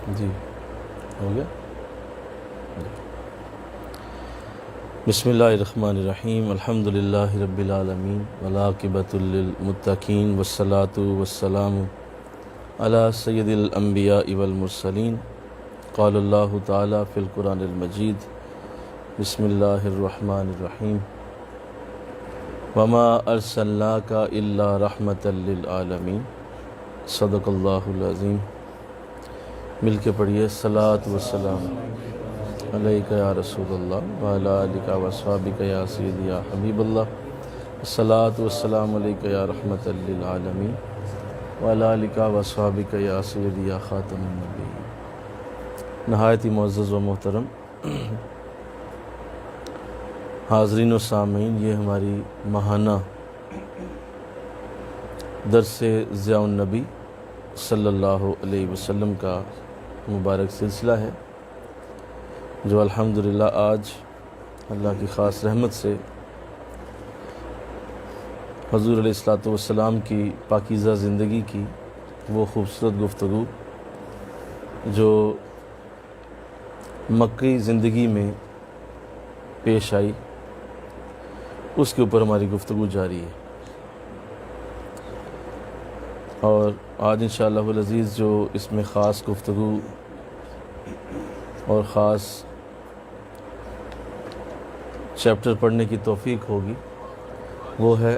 جی ہو گیا. بسم اللہ الرحمن الرحیم. الحمد للہ رب العالمین والعاقبۃ للمتقین والصلاۃ والسلام علی سید الانبیاء والمرسلین. قال اللہ تعالی فی القرآن المجید بسم اللہ الرحمن الرحیم وما ارسلناک الا رحمۃ للعالمین. صدق اللہ العظیم. مل کے پڑھیے. صلاۃ والسلام علیک یا رسول اللہ وعلی آلک واصحابک یا سیدی یا حبیب اللہ. الصلاۃ والسلام علیک یا رحمۃ للعالمین وعلی آلک واصحابک یا سیدی یا خاتم النبیین. نہایت ہی معزز و محترم حاضرین و سامعین، یہ ہماری ماہانہ درس ضیاء النبی صلی اللہ علیہ وسلم کا مبارک سلسلہ ہے، جو الحمدللہ آج اللہ کی خاص رحمت سے حضور علیہ الصلوۃ والسلام کی پاکیزہ زندگی کی وہ خوبصورت گفتگو جو مکی زندگی میں پیش آئی، اس کے اوپر ہماری گفتگو جاری ہے. اور آج انشاءاللہ العزیز جو اس میں خاص گفتگو اور خاص چیپٹر پڑھنے کی توفیق ہوگی، وہ ہے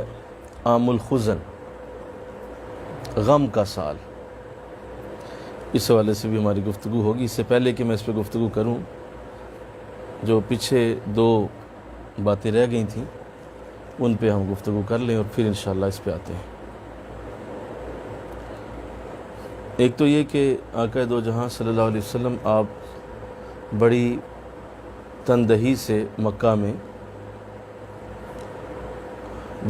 عام الحزن، غم کا سال. اس حوالے سے بھی ہماری گفتگو ہوگی. اس سے پہلے کہ میں اس پہ گفتگو کروں، جو پیچھے دو باتیں رہ گئی تھیں ان پہ ہم گفتگو کر لیں اور پھر انشاءاللہ اس پہ آتے ہیں. ایک تو یہ کہ آقا دو جہاں صلی اللہ علیہ وسلم آپ بڑی تندہی سے مکہ میں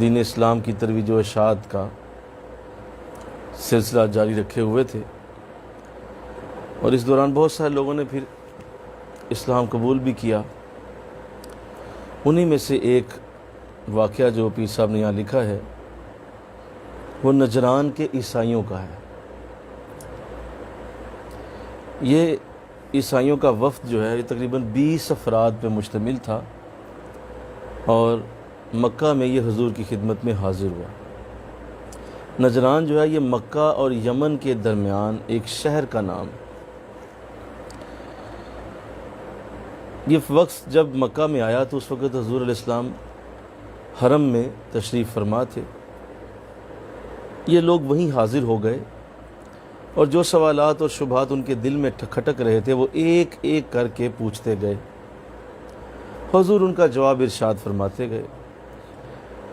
دین اسلام کی ترویج و اشاعت کا سلسلہ جاری رکھے ہوئے تھے، اور اس دوران بہت سارے لوگوں نے پھر اسلام قبول بھی کیا. انہی میں سے ایک واقعہ جو پیر صاحب نے یہاں لکھا ہے وہ نجران کے عیسائیوں کا ہے. یہ عیسائیوں کا وفد جو ہے یہ تقریباً 20 افراد پہ مشتمل تھا، اور مکہ میں یہ حضور کی خدمت میں حاضر ہوا. نجران جو ہے یہ مکہ اور یمن کے درمیان ایک شہر کا نام. یہ وقت جب مکہ میں آیا تو اس وقت حضور علیہ السلام حرم میں تشریف فرما تھے. یہ لوگ وہیں حاضر ہو گئے، اور جو سوالات اور شبہات ان کے دل میں کھٹک رہے تھے وہ ایک ایک کر کے پوچھتے گئے. حضور ان کا جواب ارشاد فرماتے گئے.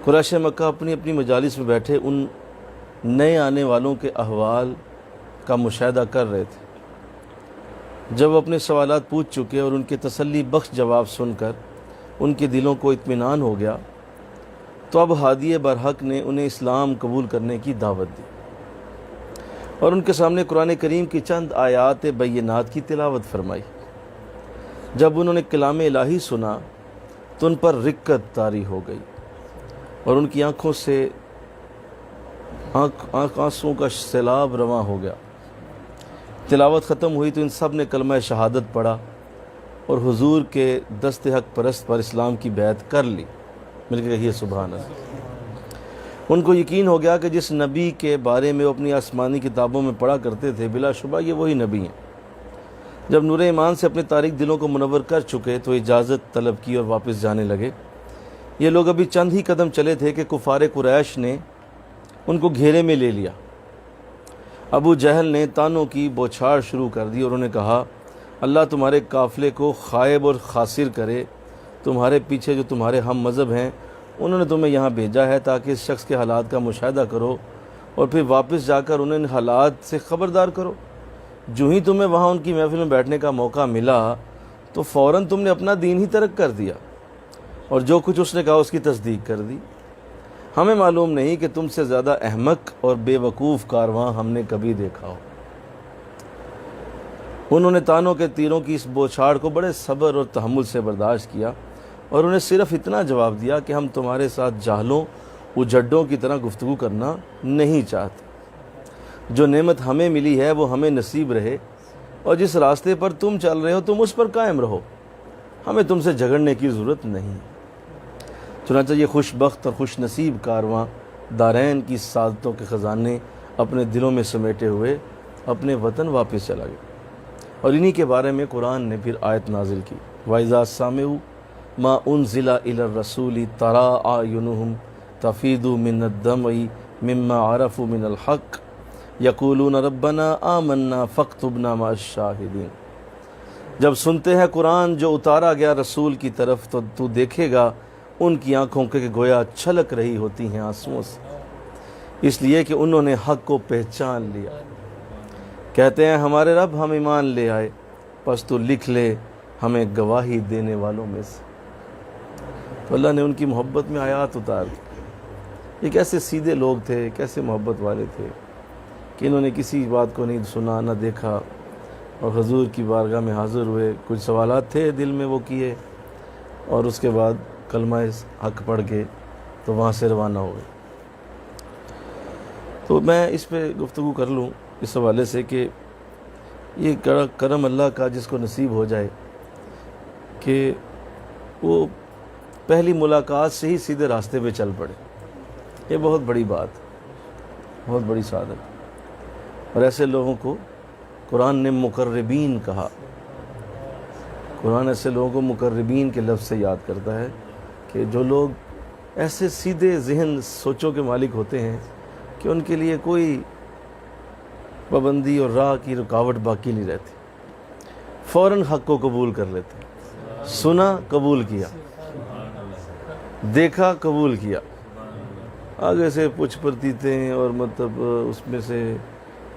قریش مکہ اپنی اپنی مجالس میں بیٹھے ان نئے آنے والوں کے احوال کا مشاہدہ کر رہے تھے. جب وہ اپنے سوالات پوچھ چکے اور ان کے تسلی بخش جواب سن کر ان کے دلوں کو اطمینان ہو گیا، تو اب ہادی برحق نے انہیں اسلام قبول کرنے کی دعوت دی، اور ان کے سامنے قرآن کریم کی چند آیات بینات کی تلاوت فرمائی. جب انہوں نے کلام الہی سنا تو ان پر رقت طاری ہو گئی، اور ان کی آنکھوں سے آنسوں کا سیلاب رواں ہو گیا. تلاوت ختم ہوئی تو ان سب نے کلمہ شہادت پڑھا اور حضور کے دست حق پرست پر اسلام کی بیعت کر لی. مل کے کہیے سبحان اللہ. ان کو یقین ہو گیا کہ جس نبی کے بارے میں وہ اپنی آسمانی کتابوں میں پڑھا کرتے تھے بلا شبہ یہ وہی نبی ہیں. جب نور ایمان سے اپنے تاریک دلوں کو منور کر چکے تو اجازت طلب کی اور واپس جانے لگے. یہ لوگ ابھی چند ہی قدم چلے تھے کہ کفار قریش نے ان کو گھیرے میں لے لیا. ابو جہل نے تانوں کی بوچھاڑ شروع کر دی اور انہوں نے کہا، اللہ تمہارے قافلے کو خائب اور خاسر کرے. تمہارے پیچھے جو تمہارے ہم مذہب ہیں انہوں نے تمہیں یہاں بھیجا ہے تاکہ اس شخص کے حالات کا مشاہدہ کرو اور پھر واپس جا کر انہیں ان حالات سے خبردار کرو. جو ہی تمہیں وہاں ان کی محفل میں بیٹھنے کا موقع ملا تو فوراً تم نے اپنا دین ہی ترک کر دیا اور جو کچھ اس نے کہا اس کی تصدیق کر دی. ہمیں معلوم نہیں کہ تم سے زیادہ احمق اور بے وقوف کارواں ہم نے کبھی دیکھا ہو. انہوں نے تانوں کے تیروں کی اس بوچھاڑ کو بڑے صبر اور تحمل سے برداشت کیا اور انہیں صرف اتنا جواب دیا کہ ہم تمہارے ساتھ جاہلوں اجڑوں کی طرح گفتگو کرنا نہیں چاہتے. جو نعمت ہمیں ملی ہے وہ ہمیں نصیب رہے، اور جس راستے پر تم چل رہے ہو تم اس پر قائم رہو، ہمیں تم سے جھگڑنے کی ضرورت نہیں۔ چنانچہ یہ خوش بخت اور خوش نصیب کارواں دارین کی سعادتوں کے خزانے اپنے دلوں میں سمیٹے ہوئے اپنے وطن واپس چلا گیا۔ اور انہی کے بارے میں قرآن نے پھر آیت نازل کی، وَإِذَا سَمِعُوا مَا أُنزِلَ إِلَى الرَّسُولِ تَرَىٰ أَعْيُنُهُمْ تَفِيضُ مِنَ الدَّمْعِ مِمَّا عَرَفُوا مِنَ الْحَقِّ يَقُولُونَ رَبَّنَا آمَنَّا فَاكْتُبْنَا مَعَ الشَّاهِدِينَ۔ جب سنتے ہیں قرآن جو اتارا گیا رسول کی طرف تو تو دیکھے گا ان کی آنکھوں کے گویا چھلک رہی ہوتی ہیں آنسوؤں سے، اس لیے کہ انہوں نے حق کو پہچان لیا۔ کہتے ہیں ہمارے رب ہم ایمان لے آئے، پس تو لکھ لے ہمیں گواہی دینے والوں میں سے۔ تو اللہ نے ان کی محبت میں آیات اتار دی۔ یہ کیسے سیدھے لوگ تھے، کیسے محبت والے تھے کہ انہوں نے کسی بات کو نہیں سنا نہ دیکھا، اور حضور کی بارگاہ میں حاضر ہوئے، کچھ سوالات تھے دل میں وہ کیے، اور اس کے بعد کلمہ حق پڑھ کے تو وہاں سے روانہ ہو گئے۔ تو میں اس پہ گفتگو کر لوں اس حوالے سے کہ یہ کرم اللہ کا جس کو نصیب ہو جائے کہ وہ پہلی ملاقات سے ہی سیدھے راستے پہ چل پڑے، یہ بہت بڑی بات، بہت بڑی سعادت۔ اور ایسے لوگوں کو قرآن نے مقربین کہا۔ قرآن ایسے لوگوں کو مقربین کے لفظ سے یاد کرتا ہے کہ جو لوگ ایسے سیدھے ذہن سوچوں کے مالک ہوتے ہیں کہ ان کے لیے کوئی پابندی اور راہ کی رکاوٹ باقی نہیں رہتی، فوراً حق کو قبول کر لیتے ہیں، سنا قبول کیا، دیکھا قبول کیا، آگے سے پوچھ پرتیتیں اور مطلب اس میں سے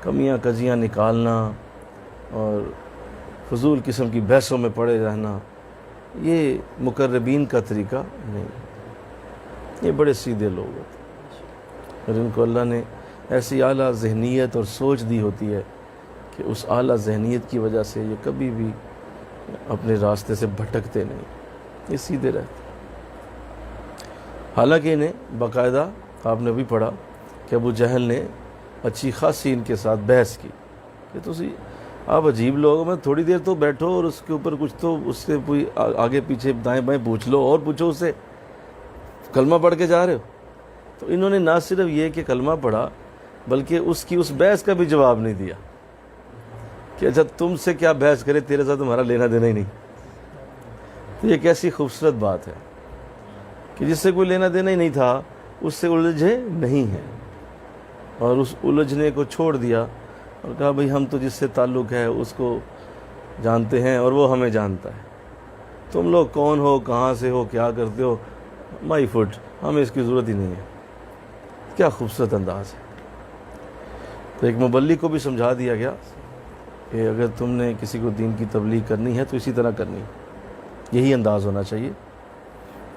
کمیاں کجیاں نکالنا اور فضول قسم کی بحثوں میں پڑے رہنا، یہ مقربین کا طریقہ نہیں۔ یہ بڑے سیدھے لوگ ہوتے ہیں اور ان کو اللہ نے ایسی اعلیٰ ذہنیت اور سوچ دی ہوتی ہے کہ اس اعلیٰ ذہنیت کی وجہ سے یہ کبھی بھی اپنے راستے سے بھٹکتے نہیں، یہ سیدھے رہتے۔ حالانکہ انہیں باقاعدہ آپ نے بھی پڑھا کہ ابو جہل نے اچھی خاصی ان کے ساتھ بحث کی کہ آپ عجیب لوگ، میں تھوڑی دیر تو بیٹھو اور اس کے اوپر کچھ تو اس سے کوئی آگے پیچھے دائیں بائیں پوچھ لو اور پوچھو اس سے، کلمہ پڑھ کے جا رہے ہو۔ تو انہوں نے نہ صرف یہ کہ کلمہ پڑھا بلکہ اس بحث کا بھی جواب نہیں دیا کہ اچھا تم سے کیا بحث کرے، تیرے ساتھ تمہارا لینا دینا ہی نہیں۔ تو یہ کیسی خوبصورت بات ہے کہ جس سے کوئی لینا دینا ہی نہیں تھا اس سے الجھے نہیں ہیں، اور اس الجھنے کو چھوڑ دیا اور کہا بھئی ہم تو جس سے تعلق ہے اس کو جانتے ہیں اور وہ ہمیں جانتا ہے، تم لوگ کون ہو، کہاں سے ہو، کیا کرتے ہو، مائی فٹ، ہمیں اس کی ضرورت ہی نہیں ہے۔ کیا خوبصورت انداز ہے۔ تو ایک مبلغ کو بھی سمجھا دیا گیا کہ اگر تم نے کسی کو دین کی تبلیغ کرنی ہے تو اسی طرح کرنی ہے، یہی انداز ہونا چاہیے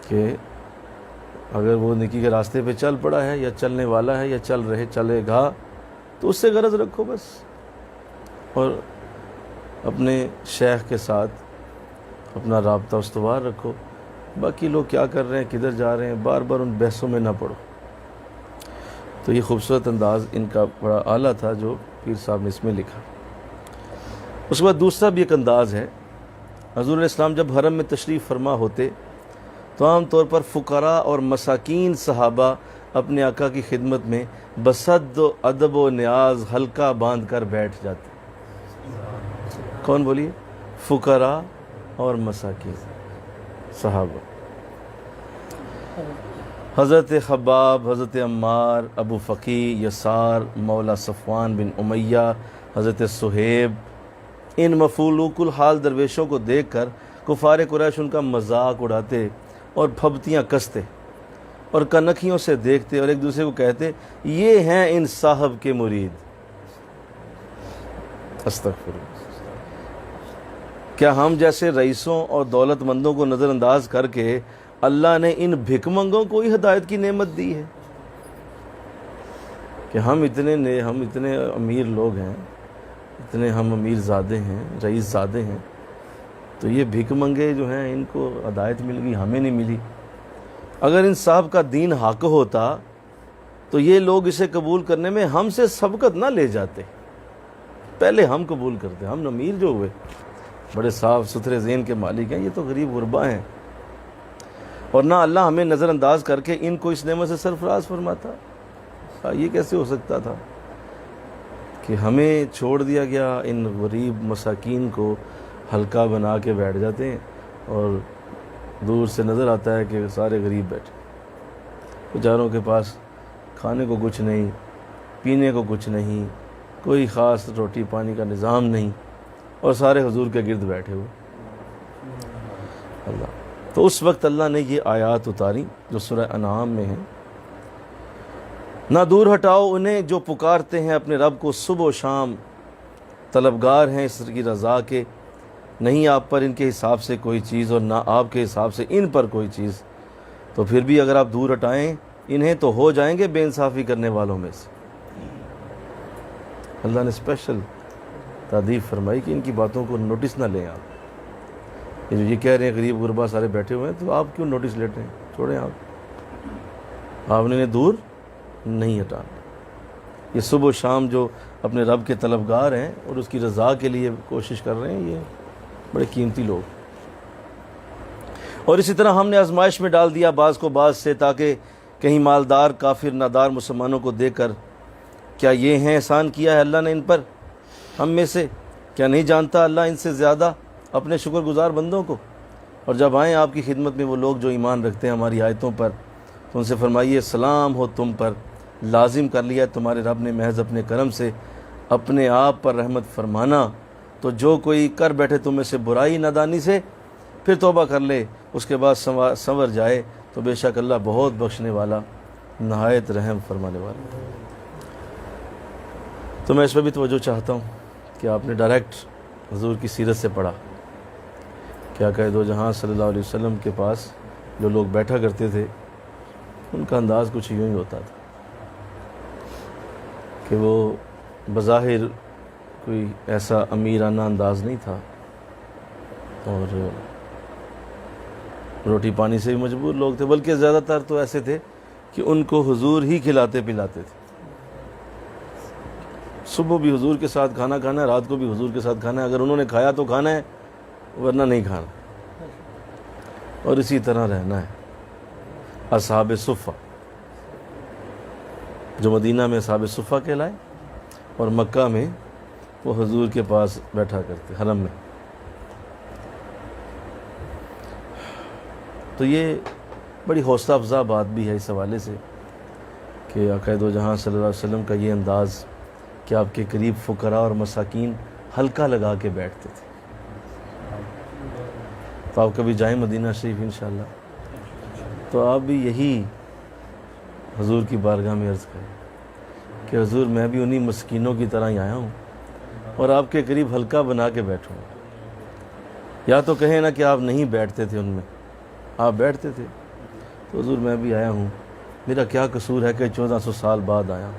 کہ اگر وہ نیکی کے راستے پہ چل پڑا ہے یا چلنے والا ہے یا چلے گا تو اس سے غرض رکھو بس، اور اپنے شیخ کے ساتھ اپنا رابطہ استوار رکھو، باقی لوگ کیا کر رہے ہیں، کدھر جا رہے ہیں، بار بار ان بحثوں میں نہ پڑو۔ تو یہ خوبصورت انداز ان کا بڑا اعلیٰ تھا جو پیر صاحب نے اس میں لکھا۔ اس کے بعد دوسرا بھی ایک انداز ہے، حضور علیہ السلام جب حرم میں تشریف فرما ہوتے تو عام طور پر فقراء اور مساکین صحابہ اپنے آقا کی خدمت میں بصد و ادب و نیاز حلقہ باندھ کر بیٹھ جاتے۔ کون بولیے؟ فقراء اور مساکین صحابہ، حضرت خباب، حضرت عمار، ابو فقی، یسار، مولا صفوان بن امیہ، حضرت صہیب، ان مفلوق الحال درویشوں کو دیکھ کر کفار قریش ان کا مذاق اڑاتے اور پھبتیاں کستے اور کنکھیوں سے دیکھتے اور ایک دوسرے کو کہتے یہ ہیں ان صاحب کے مرید۔ استغفر اللہ۔ کیا ہم جیسے رئیسوں اور دولت مندوں کو نظر انداز کر کے اللہ نے ان بھک منگوں کو ہی ہدایت کی نعمت دی ہے کہ ہم اتنے امیر لوگ ہیں، اتنے ہم امیر زادے ہیں، رئیس زادے ہیں، تو یہ بھک منگے جو ہیں ان کو ہدایت مل گئی، ہمیں نہیں ملی۔ اگر ان صاحب کا دین حق ہوتا تو یہ لوگ اسے قبول کرنے میں ہم سے سبقت نہ لے جاتے، پہلے ہم قبول کرتے ہیں. ہم امیر جو ہوئے بڑے صاف ستھرے ذہن کے مالک ہیں, یہ تو غریب غربا ہیں. اور نہ اللہ ہمیں نظر انداز کر کے ان کو اس نعمت سے سرفراز فرماتا. یہ کیسے ہو سکتا تھا کہ ہمیں چھوڑ دیا گیا, ان غریب مساکین کو ہلکا بنا کے بیٹھ جاتے ہیں اور دور سے نظر آتا ہے کہ سارے غریب بیٹھے, بیچاروں کے پاس کھانے کو کچھ نہیں, پینے کو کچھ نہیں, کوئی خاص روٹی پانی کا نظام نہیں, اور سارے حضور کے گرد بیٹھے ہوئے. اللہ تو اس وقت اللہ نے یہ آیات اتاری جو سورہ انعام میں ہیں, نہ دور ہٹاؤ انہیں جو پکارتے ہیں اپنے رب کو صبح و شام, طلبگار ہیں اس کی رضا کے, نہیں آپ پر ان کے حساب سے کوئی چیز اور نہ آپ کے حساب سے ان پر کوئی چیز, تو پھر بھی اگر آپ دور ہٹائیں انہیں تو ہو جائیں گے بے انصافی کرنے والوں میں سے. اللہ نے اسپیشل تادیب فرمائی کہ ان کی باتوں کو نوٹس نہ لیں آپ. یہ جو یہ کہہ رہے ہیں غریب غربا سارے بیٹھے ہوئے ہیں, تو آپ کیوں نوٹس لیتے ہیں؟ چھوڑیں آپ نے انہیں دور نہیں ہٹانا. یہ صبح و شام جو اپنے رب کے طلبگار ہیں اور اس کی رضا کے لیے کوشش کر رہے ہیں, یہ بڑے قیمتی لوگ. اور اسی طرح ہم نے آزمائش میں ڈال دیا بعض کو بعض سے, تاکہ کہیں مالدار کافر نادار مسلمانوں کو دے کر کیا یہ ہیں احسان کیا ہے اللہ نے ان پر ہم میں سے, کیا نہیں جانتا اللہ ان سے زیادہ اپنے شکر گزار بندوں کو. اور جب آئیں آپ کی خدمت میں وہ لوگ جو ایمان رکھتے ہیں ہماری آیتوں پر, تو ان سے فرمائیے سلام ہو تم پر, لازم کر لیا تمہارے رب نے محض اپنے کرم سے اپنے آپ پر رحمت فرمانا. تو جو کوئی کر بیٹھے تم میں سے برائی نادانی سے, پھر توبہ کر لے, اس کے بعد سنور جائے, تو بے شک اللہ بہت بخشنے والا نہایت رحم فرمانے والا. تو میں اس پہ بھی توجہ چاہتا ہوں کہ آپ نے ڈائریکٹ حضور کی سیرت سے پڑھا. کیا کہہ دو جہاں صلی اللہ علیہ وسلم کے پاس جو لوگ بیٹھا کرتے تھے, ان کا انداز کچھ یوں ہی ہوتا تھا کہ وہ بظاہر کوئی ایسا امیرانہ انداز نہیں تھا, اور روٹی پانی سے بھی مجبور لوگ تھے, بلکہ زیادہ تر تو ایسے تھے کہ ان کو حضور ہی کھلاتے پلاتے تھے. صبح بھی حضور کے ساتھ کھانا کھانا ہے, رات کو بھی حضور کے ساتھ کھانا ہے, اگر انہوں نے کھایا تو کھانا ہے ورنہ نہیں کھانا, اور اسی طرح رہنا ہے. اصحاب صفہ جو مدینہ میں اصحاب صفہ کہلائے, اور مکہ میں وہ حضور کے پاس بیٹھا کرتے حرم میں. تو یہ بڑی حوصلہ افزا بات بھی ہے اس حوالے سے کہ آقا دو جہاں صلی اللہ علیہ وسلم کا یہ انداز کہ آپ کے قریب فقراء اور مساکین ہلکا لگا کے بیٹھتے تھے. تو آپ کبھی جائیں مدینہ شریف انشاءاللہ, تو آپ بھی یہی حضور کی بارگاہ میں عرض کریں کہ حضور میں بھی انہی مسکینوں کی طرح ہی آیا ہوں اور آپ کے قریب ہلکا بنا کے بیٹھوں. یا تو کہیں نا کہ آپ نہیں بیٹھتے تھے ان میں, آپ بیٹھتے تھے. تو حضور میں بھی آیا ہوں, میرا کیا قصور ہے کہ 1400 سال بعد آیا.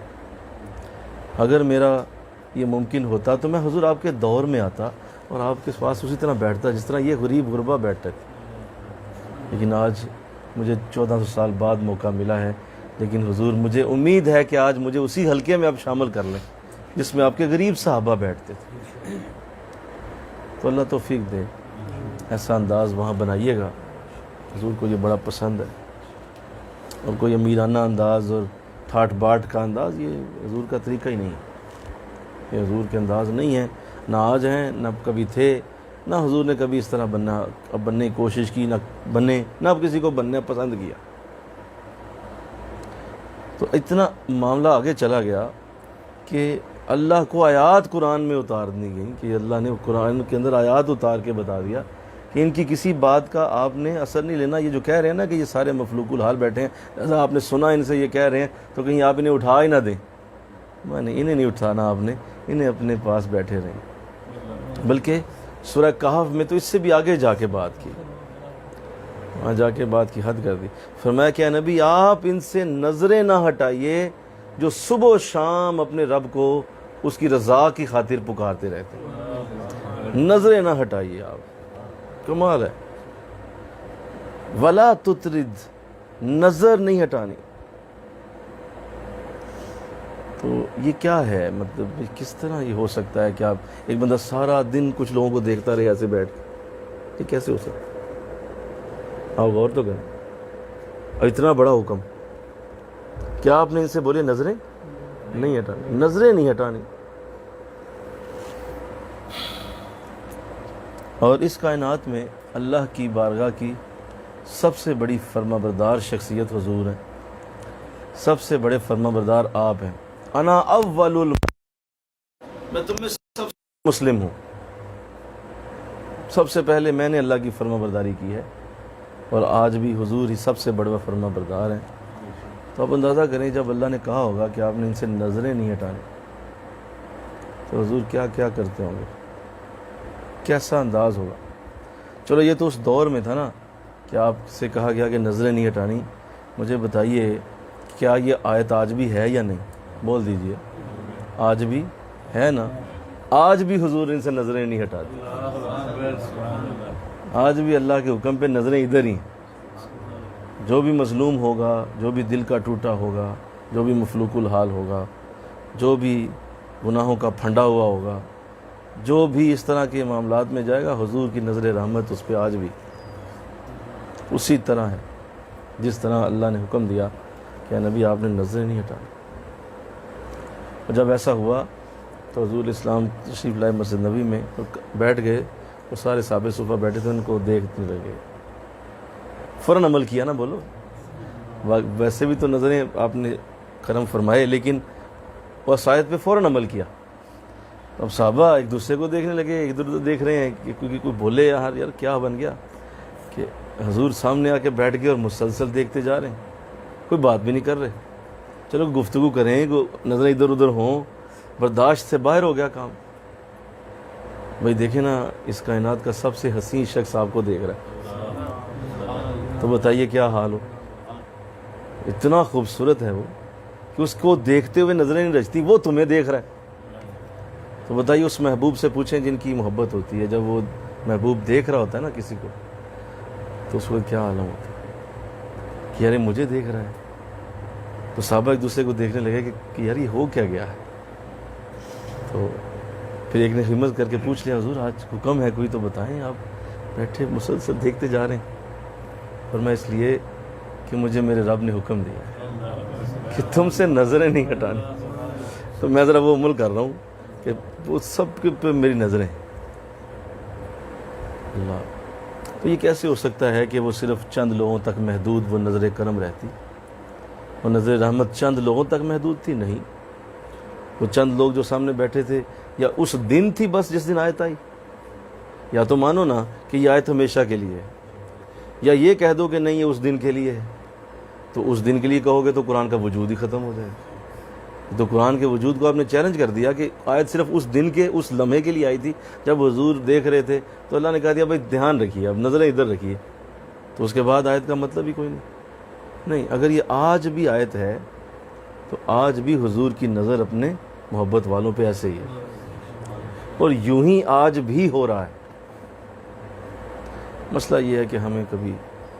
اگر میرا یہ ممکن ہوتا تو میں حضور آپ کے دور میں آتا اور آپ کے پاس اسی طرح بیٹھتا جس طرح یہ غریب غربا بیٹھتے تھے. لیکن آج مجھے 1400 سال بعد موقع ملا ہے, لیکن حضور مجھے امید ہے کہ آج مجھے اسی حلقے میں آپ شامل کر لیں جس میں آپ کے غریب صحابہ بیٹھتے تھے. تو اللہ توفیق دے, ایسا انداز وہاں بنائیے گا. حضور کو یہ بڑا پسند ہے, اور کوئی امیرانہ انداز اور ٹھاٹ باٹ کا انداز یہ حضور کا طریقہ ہی نہیں ہے. یہ حضور کے انداز نہیں ہے, نہ آج ہیں نہ کبھی تھے, نہ حضور نے کبھی اس طرح بننے کی کوشش کی, نہ اب کسی کو بننا پسند کیا. تو اتنا معاملہ آگے چلا گیا کہ اللہ کو آیات قرآن میں اتار دی گئی کہ اللہ نے قرآن کے اندر آیات اتار کے بتا دیا کہ ان کی کسی بات کا آپ نے اثر نہیں لینا. یہ جو کہہ رہے ہیں نا کہ یہ سارے مفلوق الحال بیٹھے ہیں, ایسا آپ نے سنا ان سے یہ کہہ رہے ہیں, تو کہیں آپ انہیں اٹھا ہی نہ دیں. میں نے انہیں نہیں اٹھانا, آپ نے انہیں اپنے پاس بیٹھے رہیں. بلکہ سورہ کہف میں تو اس سے بھی آگے جا کے بات کی, وہاں جا کے بات کی حد کر دی. فرمایا کہ نبی آپ ان سے نظریں نہ ہٹائیے جو صبح و شام اپنے رب کو اس کی رضا کی خاطر پکارتے رہتے ہیں. نظریں نہ ہٹائیے آپ, کمال ہے. ولا تطرد, نظر نہیں ہٹانی. تو یہ کیا ہے؟ مطلب کس طرح یہ ہو سکتا ہے کہ آپ ایک بندہ سارا دن کچھ لوگوں کو دیکھتا رہے ایسے بیٹھ کے؟ یہ کیسے ہو سکتا ہے؟ آپ غور تو کریں، اور اتنا بڑا حکم، کیا آپ نے ان سے بولے نظریں نہیں ہٹانی، نظریں نہیں ہٹانی؟ اور اس کائنات میں اللہ کی بارگاہ کی سب سے بڑی فرما بردار شخصیت حضور ہے، سب سے بڑے فرما بردار آپ ہیں۔ انا اول میں تم میں سب سے مسلم ہوں، سب سے پہلے میں نے اللہ کی فرما برداری کی ہے، اور آج بھی حضور ہی سب سے بڑا فرما بردار ہیں۔ تو آپ اندازہ کریں جب اللہ نے کہا ہوگا کہ آپ نے ان سے نظریں نہیں ہٹانی، تو حضور کیا کیا کرتے ہوں گے، کیسا انداز ہوگا۔ چلو یہ تو اس دور میں تھا نا کہ آپ سے کہا گیا کہ نظریں نہیں ہٹانی۔ مجھے بتائیے کیا یہ آیت آج بھی ہے یا نہیں؟ بول دیجئے، آج بھی ہے نا؟ آج بھی حضور ان سے نظریں نہیں ہٹاتے، آج بھی اللہ کے حکم پہ نظریں ادھر ہی ہیں۔ جو بھی مظلوم ہوگا، جو بھی دل کا ٹوٹا ہوگا، جو بھی مفلوق الحال ہوگا، جو بھی گناہوں کا پھنڈا ہوا ہوگا، جو بھی اس طرح کے معاملات میں جائے گا، حضور کی نظر رحمت اس پہ آج بھی اسی طرح ہے جس طرح اللہ نے حکم دیا کہ نبی آپ نے نظریں نہیں ہٹانی۔ اور جب ایسا ہوا تو حضور اسلام تشریف لائے مسجد نبی میں، بیٹھ گئے، وہ سارے صحابہ صفہ بیٹھے تھے، ان کو دیکھنے لگے، فوراً عمل کیا نا، بولو۔ ویسے بھی تو نظریں آپ نے کرم فرمائے، لیکن وہ آیت پہ فوراً عمل کیا۔ اب صحابہ ایک دوسرے کو دیکھنے لگے، ادھر ادھر دیکھ رہے ہیں کہ کوئی بولے یار کیا بن گیا کہ حضور سامنے آ کے بیٹھ گئے اور مسلسل دیکھتے جا رہے ہیں، کوئی بات بھی نہیں کر رہے۔ چلو گفتگو کریں، نظریں ادھر ادھر ہوں، برداشت سے باہر ہو گیا کام۔ بھائی دیکھیں نا، اس کائنات کا سب سے حسین شخص آپ کو دیکھ رہا ہے، تو بتائیے کیا حال ہو۔ اتنا خوبصورت ہے وہ کہ اس کو دیکھتے ہوئے نظریں نہیں رچتی، وہ تمہیں دیکھ رہا ہے۔ تو بتائیے اس محبوب سے پوچھیں جن کی محبت ہوتی ہے، جب وہ محبوب دیکھ رہا ہوتا ہے نا کسی کو، تو اس وقت کیا عالم ہوتا ہے کہ یار مجھے دیکھ رہا ہے۔ تو صحابہ ایک دوسرے کو دیکھنے لگے کہ یار یہ ہو کیا گیا ہے۔ تو پھر ایک نے ہمت کر کے پوچھ لیا، حضور آج حکم ہے کوئی تو بتائیں، آپ بیٹھے مسلسل دیکھتے جا رہے ہیں۔ اور میں اس لیے کہ مجھے میرے رب نے حکم دیا کہ تم سے نظریں نہیں ہٹانی، تو میں ذرا وہ عمل کر رہا ہوں کہ وہ سب کے پہ میری نظریں۔ اللہ، تو یہ کیسے ہو سکتا ہے کہ وہ صرف چند لوگوں تک محدود وہ نظر کرم رہتی، وہ نظر رحمت چند لوگوں تک محدود تھی؟ نہیں، وہ چند لوگ جو سامنے بیٹھے تھے، یا اس دن تھی بس جس دن آیت آئی؟ یا تو مانو نا کہ یہ آیت ہمیشہ کے لیے ہے، یا یہ کہہ دو کہ نہیں یہ اس دن کے لیے ہے۔ تو اس دن کے لیے کہو گے تو قرآن کا وجود ہی ختم ہو جائے گا۔ تو قرآن کے وجود کو آپ نے چیلنج کر دیا کہ آیت صرف اس دن کے اس لمحے کے لیے آئی تھی جب حضور دیکھ رہے تھے، تو اللہ نے کہا دیا بھائی دھیان رکھیے، اب نظریں ادھر رکھیے، تو اس کے بعد آیت کا مطلب ہی کوئی نہیں۔ اگر یہ آج بھی آیت ہے تو آج بھی حضور کی نظر اپنے محبت والوں پہ ایسے ہی ہے، اور یوں ہی آج بھی ہو رہا ہے۔ مسئلہ یہ ہے کہ ہمیں کبھی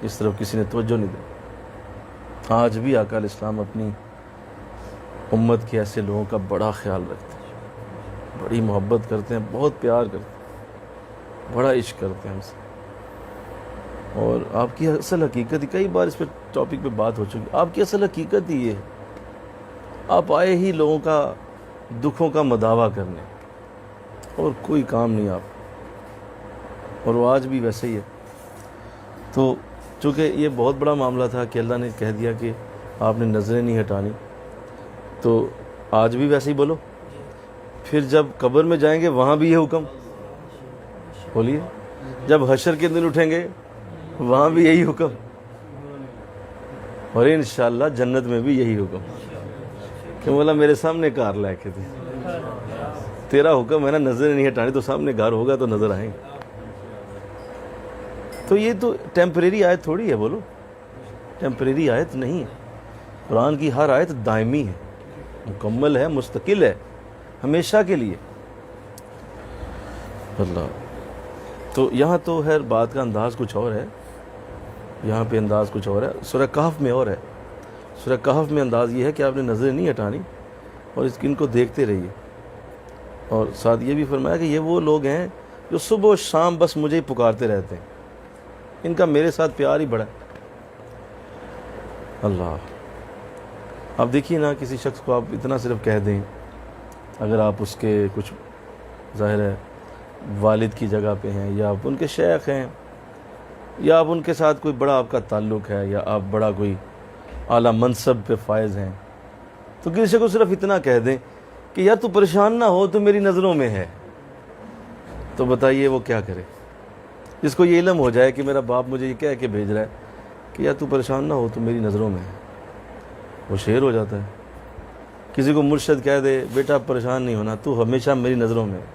اس طرف کسی نے توجہ نہیں دی۔ آج بھی آقا علیہ السلام اپنی امت کے ایسے لوگوں کا بڑا خیال رکھتے ہیں، بڑی محبت کرتے ہیں، بہت پیار کرتے ہیں، بڑا عشق کرتے ہیں ہم سے۔ اور آپ کی اصل حقیقت ہی، کئی بار اس پہ ٹاپک پہ بات ہو چکی، آپ کی اصل حقیقت ہی یہ ہے، آپ آئے ہی لوگوں کا دکھوں کا مداوع کرنے، اور کوئی کام نہیں آپ، اور وہ آج بھی ویسے ہی ہے۔ تو چونکہ یہ بہت بڑا معاملہ تھا کہ اللہ نے کہہ دیا کہ آپ نے نظریں نہیں ہٹانی، تو آج بھی ویسے ہی بولو۔ پھر جب قبر میں جائیں گے وہاں بھی یہ حکم بولیے، جب حشر کے دن اٹھیں گے وہاں بھی یہی حکم، اور انشاءاللہ جنت میں بھی یہی حکم کہ مولا میرے سامنے کار لے کے دے، تیرا حکم ہے نا نظریں نہیں ہٹانی، تو سامنے گھر ہوگا تو نظر آئیں گے۔ تو یہ تو ٹیمپریری آیت تھوڑی ہے، بولو، ٹیمپریری آیت نہیں ہے۔ قرآن کی ہر آیت دائمی ہے، مکمل ہے، مستقل ہے، ہمیشہ کے لیے۔ اللہ، تو یہاں تو خیر بات کا انداز کچھ اور ہے، یہاں پہ انداز کچھ اور ہے، سورہ کہف میں اور ہے۔ سورہ کہف میں انداز یہ ہے کہ آپ نے نظریں نہیں ہٹانی، اور ان کو دیکھتے رہیے. اور ساتھ یہ بھی فرمایا کہ یہ وہ لوگ ہیں جو صبح و شام بس مجھے ہی پکارتے رہتے ہیں, ان کا میرے ساتھ پیار ہی بڑا ہے. اللہ, آپ دیکھیے نا, کسی شخص کو آپ اتنا صرف کہہ دیں, اگر آپ اس کے کچھ ظاہر ہے والد کی جگہ پہ ہیں, یا آپ ان کے شیخ ہیں, یا آپ ان کے ساتھ کوئی بڑا آپ کا تعلق ہے, یا آپ بڑا کوئی اعلیٰ منصب پہ فائز ہیں, تو کسی کو صرف اتنا کہہ دیں کہ یار تو پریشان نہ ہو, تو میری نظروں میں ہے, تو بتائیے وہ کیا کرے. جس کو یہ علم ہو جائے کہ میرا باپ مجھے یہ کہہ کے بھیج رہا ہے کہ یار تو پریشان نہ ہو, تو میری نظروں میں ہے, وہ شعر ہو جاتا ہے. کسی کو مرشد کہہ دے بیٹا پریشان نہیں ہونا, تو ہمیشہ میری نظروں میں ہے,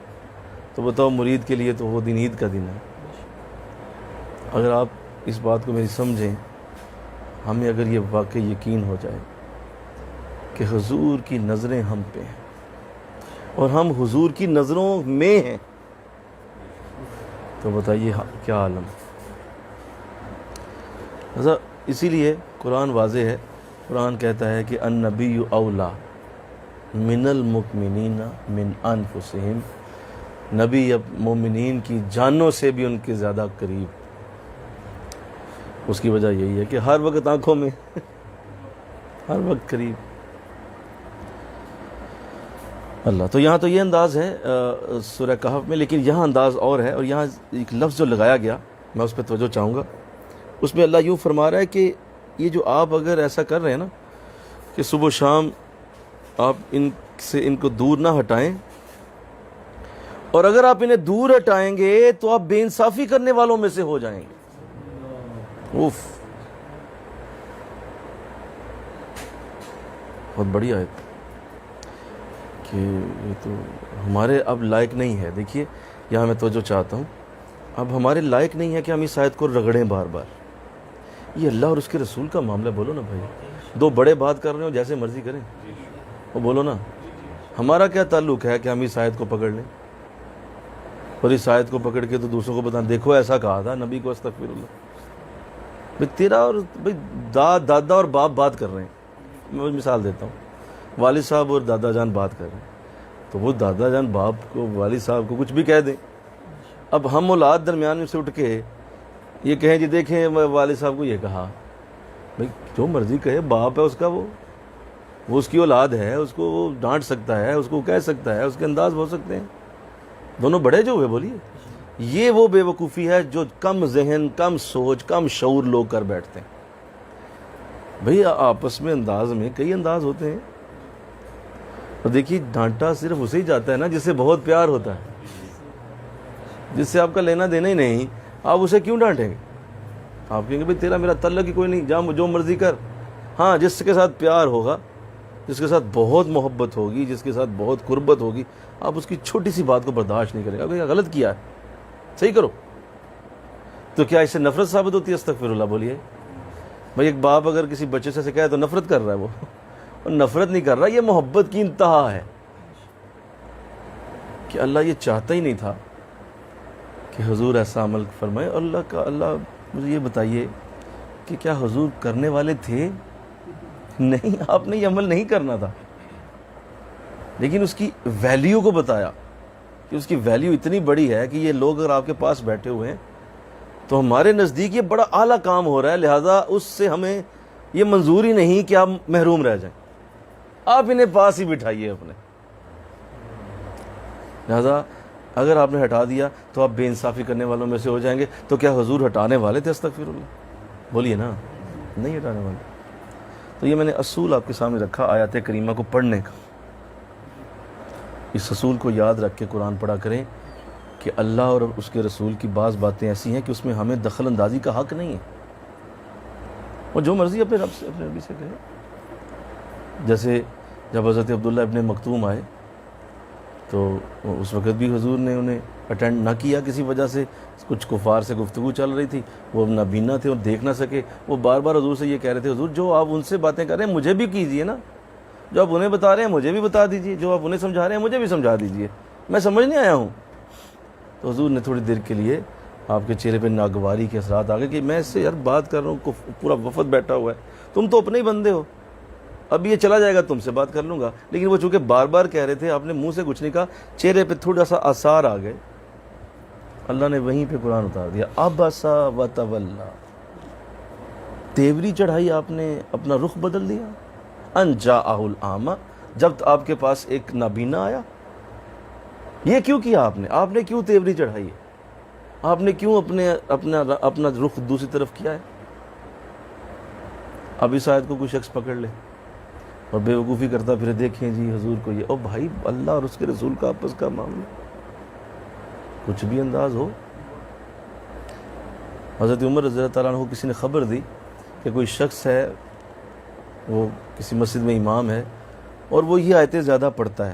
تو بتاؤ مرید کے لیے تو وہ دن عید کا دن ہے. اگر آپ اس بات کو میری سمجھیں, ہمیں اگر یہ واقعی یقین ہو جائے کہ حضور کی نظریں ہم پہ ہیں اور ہم حضور کی نظروں میں ہیں, تو بتائیے کیا عالم. اسی لیے قرآن واضح ہے, قرآن کہتا ہے کہ النبی اولا من المؤمنین من انفسہم, نبی اب مومنین کی جانوں سے بھی ان کے زیادہ قریب. اس کی وجہ یہی ہے کہ ہر وقت آنکھوں میں, ہر وقت قریب. اللہ, تو یہاں تو یہ انداز ہے سورہ کہف میں, لیکن یہاں انداز اور ہے, اور یہاں ایک لفظ جو لگایا گیا میں اس پہ توجہ چاہوں گا. اس میں اللہ یوں فرما رہا ہے کہ یہ جو آپ اگر ایسا کر رہے ہیں نا کہ صبح و شام آپ ان کو دور نہ ہٹائیں, اور اگر آپ انہیں دور ہٹائیں گے تو آپ بے انصافی کرنے والوں میں سے ہو جائیں گے. اوف, بہت بڑی آیت کہ یہ تو ہمارے اب لائق نہیں ہے. دیکھیے یہاں میں توجہ چاہتا ہوں, اب ہمارے لائق نہیں ہے کہ ہم اس آیت کو رگڑیں بار بار. یہ اللہ اور اس کے رسول کا معاملہ. بولو نا بھائی, دو بڑے بات کر رہے ہو, جیسے مرضی کریں, وہ بولو نا. ہمارا کیا تعلق ہے کہ ہم اس آیت کو پکڑ لیں اور اس آیت کو پکڑ کے تو دوسروں کو بتائیں دیکھو ایسا کہا تھا نبی کو, استغفر اللہ. بھائی تیرا اور بھائی دادا اور باپ بات کر رہے ہیں. میں مثال دیتا ہوں, والد صاحب اور دادا جان بات کر رہے ہیں, تو وہ دادا جان باپ کو, والد صاحب کو کچھ بھی کہہ دیں. اب ہم اولاد درمیان میں سے اٹھ کے یہ کہیں جی دیکھیں والد صاحب کو یہ کہا. بھائی جو مرضی کہے, باپ ہے اس کا, وہ اس کی اولاد ہے, اس کو وہ ڈانٹ سکتا ہے, اس کو کہہ سکتا ہے, اس کے انداز ہو سکتے ہیں, دونوں بڑے جو ہوئے. بولیے, یہ وہ بے وقوفی ہے جو کم ذہن, کم سوچ, کم شعور لوگ کر بیٹھتے ہیں. بھئی آپس میں انداز میں کئی انداز ہوتے ہیں. اور دیکھیے ڈانٹا صرف اسے ہی جاتا ہے نا جس سے بہت پیار ہوتا ہے. جس سے آپ کا لینا دینا ہی نہیں, آپ اسے کیوں ڈانٹیں گے؟ آپ کہیں گے بھئی تیرا میرا تعلق ہی کوئی نہیں, جا جو مرضی کر. ہاں جس کے ساتھ پیار ہوگا, جس کے ساتھ بہت محبت ہوگی, جس کے ساتھ بہت قربت ہوگی, آپ اس کی چھوٹی سی بات کو برداشت نہیں کریں گے. آپ غلط کیا ہے, صحیح کرو. تو کیا اس سے نفرت ثابت ہوتی ہے؟ استغفر اللہ. بولیے بھائی, ایک باپ اگر کسی بچے سے کہے تو نفرت کر رہا ہے, وہ اور نفرت نہیں کر رہا, یہ محبت کی انتہا ہے. کہ اللہ یہ چاہتا ہی نہیں تھا کہ حضور ایسا عمل فرمائے. اللہ مجھے یہ بتائیے کہ کیا حضور کرنے والے تھے؟ نہیں, آپ نے یہ عمل نہیں کرنا تھا, لیکن اس کی ویلیو کو بتایا کہ اس کی ویلیو اتنی بڑی ہے کہ یہ لوگ اگر آپ کے پاس بیٹھے ہوئے ہیں تو ہمارے نزدیک یہ بڑا اعلیٰ کام ہو رہا ہے, لہذا اس سے ہمیں یہ منظور ہی نہیں کہ آپ محروم رہ جائیں. آپ انہیں پاس ہی بٹھائیے اپنے. لہذا اگر آپ نے ہٹا دیا تو آپ بے انصافی کرنے والوں میں سے ہو جائیں گے. تو کیا حضور ہٹانے والے تھے؟ استغفر اللہ. بولیے نا, نہیں ہٹانے والے. تو یہ میں نے اصول آپ کے سامنے رکھا آیات کریمہ کو پڑھنے کا. اس اصول کو یاد رکھ کے قرآن پڑھا کریں کہ اللہ اور اس کے رسول کی بعض باتیں ایسی ہیں کہ اس میں ہمیں دخل اندازی کا حق نہیں ہے, اور جو مرضی اپنے رب سے, اپنے نبی سے کہے. جیسے جب حضرت عبداللہ ابن مکتوم آئے تو اس وقت بھی حضور نے انہیں اٹینڈ نہ کیا کسی وجہ سے. کچھ کفار سے گفتگو چل رہی تھی, وہ نابینا تھے اور دیکھ نہ سکے. وہ بار بار حضور سے یہ کہہ رہے تھے, حضور جو آپ ان سے باتیں کر رہے ہیں مجھے بھی کیجئے نا, جو آپ انہیں بتا رہے ہیں مجھے بھی بتا دیجئے, جو آپ انہیں سمجھا رہے ہیں مجھے بھی سمجھا دیجئے, میں سمجھنے آیا ہوں. تو حضور نے تھوڑی دیر کے لیے, آپ کے چہرے پہ ناگواری کے اثرات آ گئے کہ میں اس سے یار بات کر رہا ہوں, پورا وفد بیٹھا ہوا ہے, تم تو اپنے ہی بندے ہو, اب یہ چلا جائے گا تم سے بات کر لوں گا. لیکن وہ چونکہ بار بار کہہ رہے تھے, آپ نے منہ سے کچھ نہیں کہا, چہرے پہ تھوڑا سا آثار آ گئے, اللہ نے وہیں پہ قرآن اتار دیا. عبس وتولی, تیوری چڑھائی آپ نے, اپنا رخ بدل دیا. ان جاءہ الاعمی, جب آپ کے پاس ایک نابینا آیا. یہ کیوں کیا آپ نے کیوں تیوری چڑھائی ہے, آپ نے کیوں اپنا رخ دوسری طرف کیا ہے؟ اب اس آیت کو کوئی شخص پکڑ لے اور بے وقوفی کرتا پھر, دیکھیں جی حضور کو یہ, او بھائی اللہ اور اس کے رسول کا آپس کا معاملہ, کچھ بھی انداز ہو. حضرت عمر رضی اللہ تعالیٰ عنہ کو کسی نے خبر دی کہ کوئی شخص ہے, وہ کسی مسجد میں امام ہے, اور وہ یہ آیتیں زیادہ پڑھتا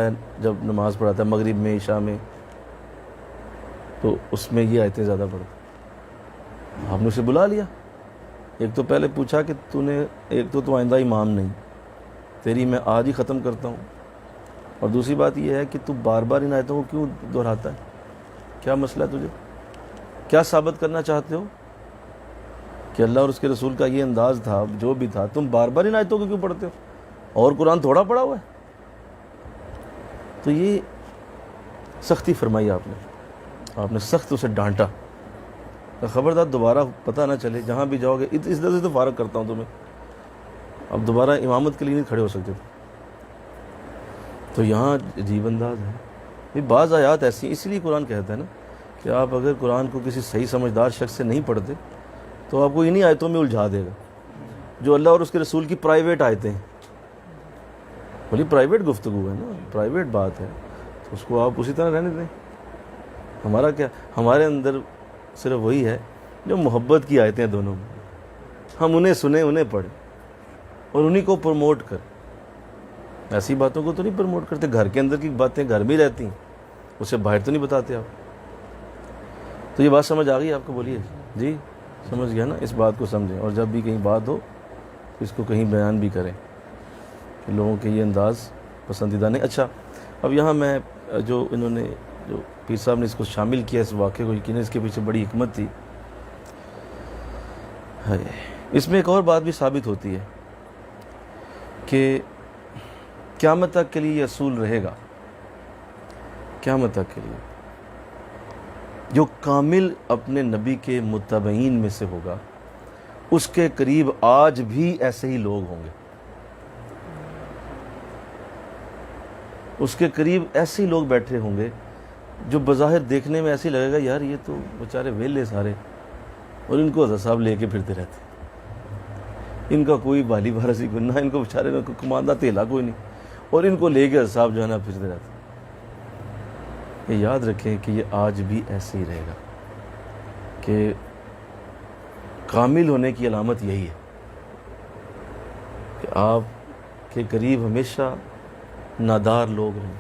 ہے, جب نماز پڑھاتا ہے مغرب میں, عشاء میں, تو اس میں یہ آیتیں زیادہ پڑھتا ہے. آپ نے اسے بلا لیا. ایک تو پہلے پوچھا کہ ایک تو آئندہ امام نہیں, تیری میں آج ہی ختم کرتا ہوں, اور دوسری بات یہ ہے کہ تو بار بار ان آیتوں کو کیوں دہراتا ہے, کیا مسئلہ ہے تجھے, کیا ثابت کرنا چاہتے ہو کہ اللہ اور اس کے رسول کا یہ انداز تھا, جو بھی تھا, تم بار بار ان آیتوں کو کیوں پڑھتے ہو, اور قرآن تھوڑا پڑھا ہوا ہے. تو یہ سختی فرمائی آپ نے سخت اسے ڈانٹا, خبردار دوبارہ پتہ نہ چلے, جہاں بھی جاؤ گے. اس طرح سے تو فارغ کرتا ہوں تمہیں, اب دوبارہ امامت کے لیے نہیں کھڑے ہو سکتے تھے. تو یہاں عجیب انداز ہے. یہ بعض آیات ایسی ہیں, اسی لیے قرآن کہتا ہے نا کہ آپ اگر قرآن کو کسی صحیح سمجھدار شخص سے نہیں پڑھتے تو آپ کو انہی آیتوں میں الجھا دے گا, جو اللہ اور اس کے رسول کی پرائیویٹ آیتیں ہیں. بولی پرائیویٹ گفتگو ہے نا, پرائیویٹ بات ہے, تو اس کو آپ اسی طرح رہنے دیں. ہمارا کیا, ہمارے اندر صرف وہی ہے جو محبت کی آیتیں دونوں میں, ہم انہیں سنیں, انہیں پڑھیں اور انہی کو پروموٹ کریں. ایسی باتوں کو تو نہیں پروموٹ کرتے, گھر کے اندر کی باتیں گھر میں رہتی ہیں, اسے باہر تو نہیں بتاتے آپ. تو یہ بات سمجھ آ گئی آپ کو؟ بولیے جی, سمجھ گیا نا. اس بات کو سمجھیں, اور جب بھی کہیں بات ہو اس کو کہیں بیان بھی کریں کہ لوگوں کے یہ انداز پسندیدہ نہیں. اچھا, اب یہاں میں جو پیر صاحب نے اس کو شامل کیا اس واقعے کو, یقیناً اس کے پیچھے بڑی حکمت تھی. اس میں ایک اور بات بھی ثابت ہوتی ہے کہ قیامت تک کے لیے یہ اصول رہے گا, قیامت تک کے لیے جو کامل اپنے نبی کے متبعین میں سے ہوگا, اس کے قریب آج بھی ایسے ہی لوگ ہوں گے. اس کے قریب ایسے ہی لوگ بیٹھے ہوں گے جو بظاہر دیکھنے میں ایسے ہی لگے گا یار یہ تو بیچارے ویلے سارے, اور ان کو حضرت صاحب لے کے پھرتے رہتے, ان کا کوئی بالی بارسی کوئی نہ, ان کو بیچارے میں کماندہ تیلا کوئی نہیں, اور ان کو لے کے حضرت صاحب جو ہے نا پھرتے رہتے. یہ یاد رکھیں کہ یہ آج بھی ایسے ہی رہے گا, کہ کامل ہونے کی علامت یہی ہے کہ آپ کے قریب ہمیشہ نادار لوگ رہیں,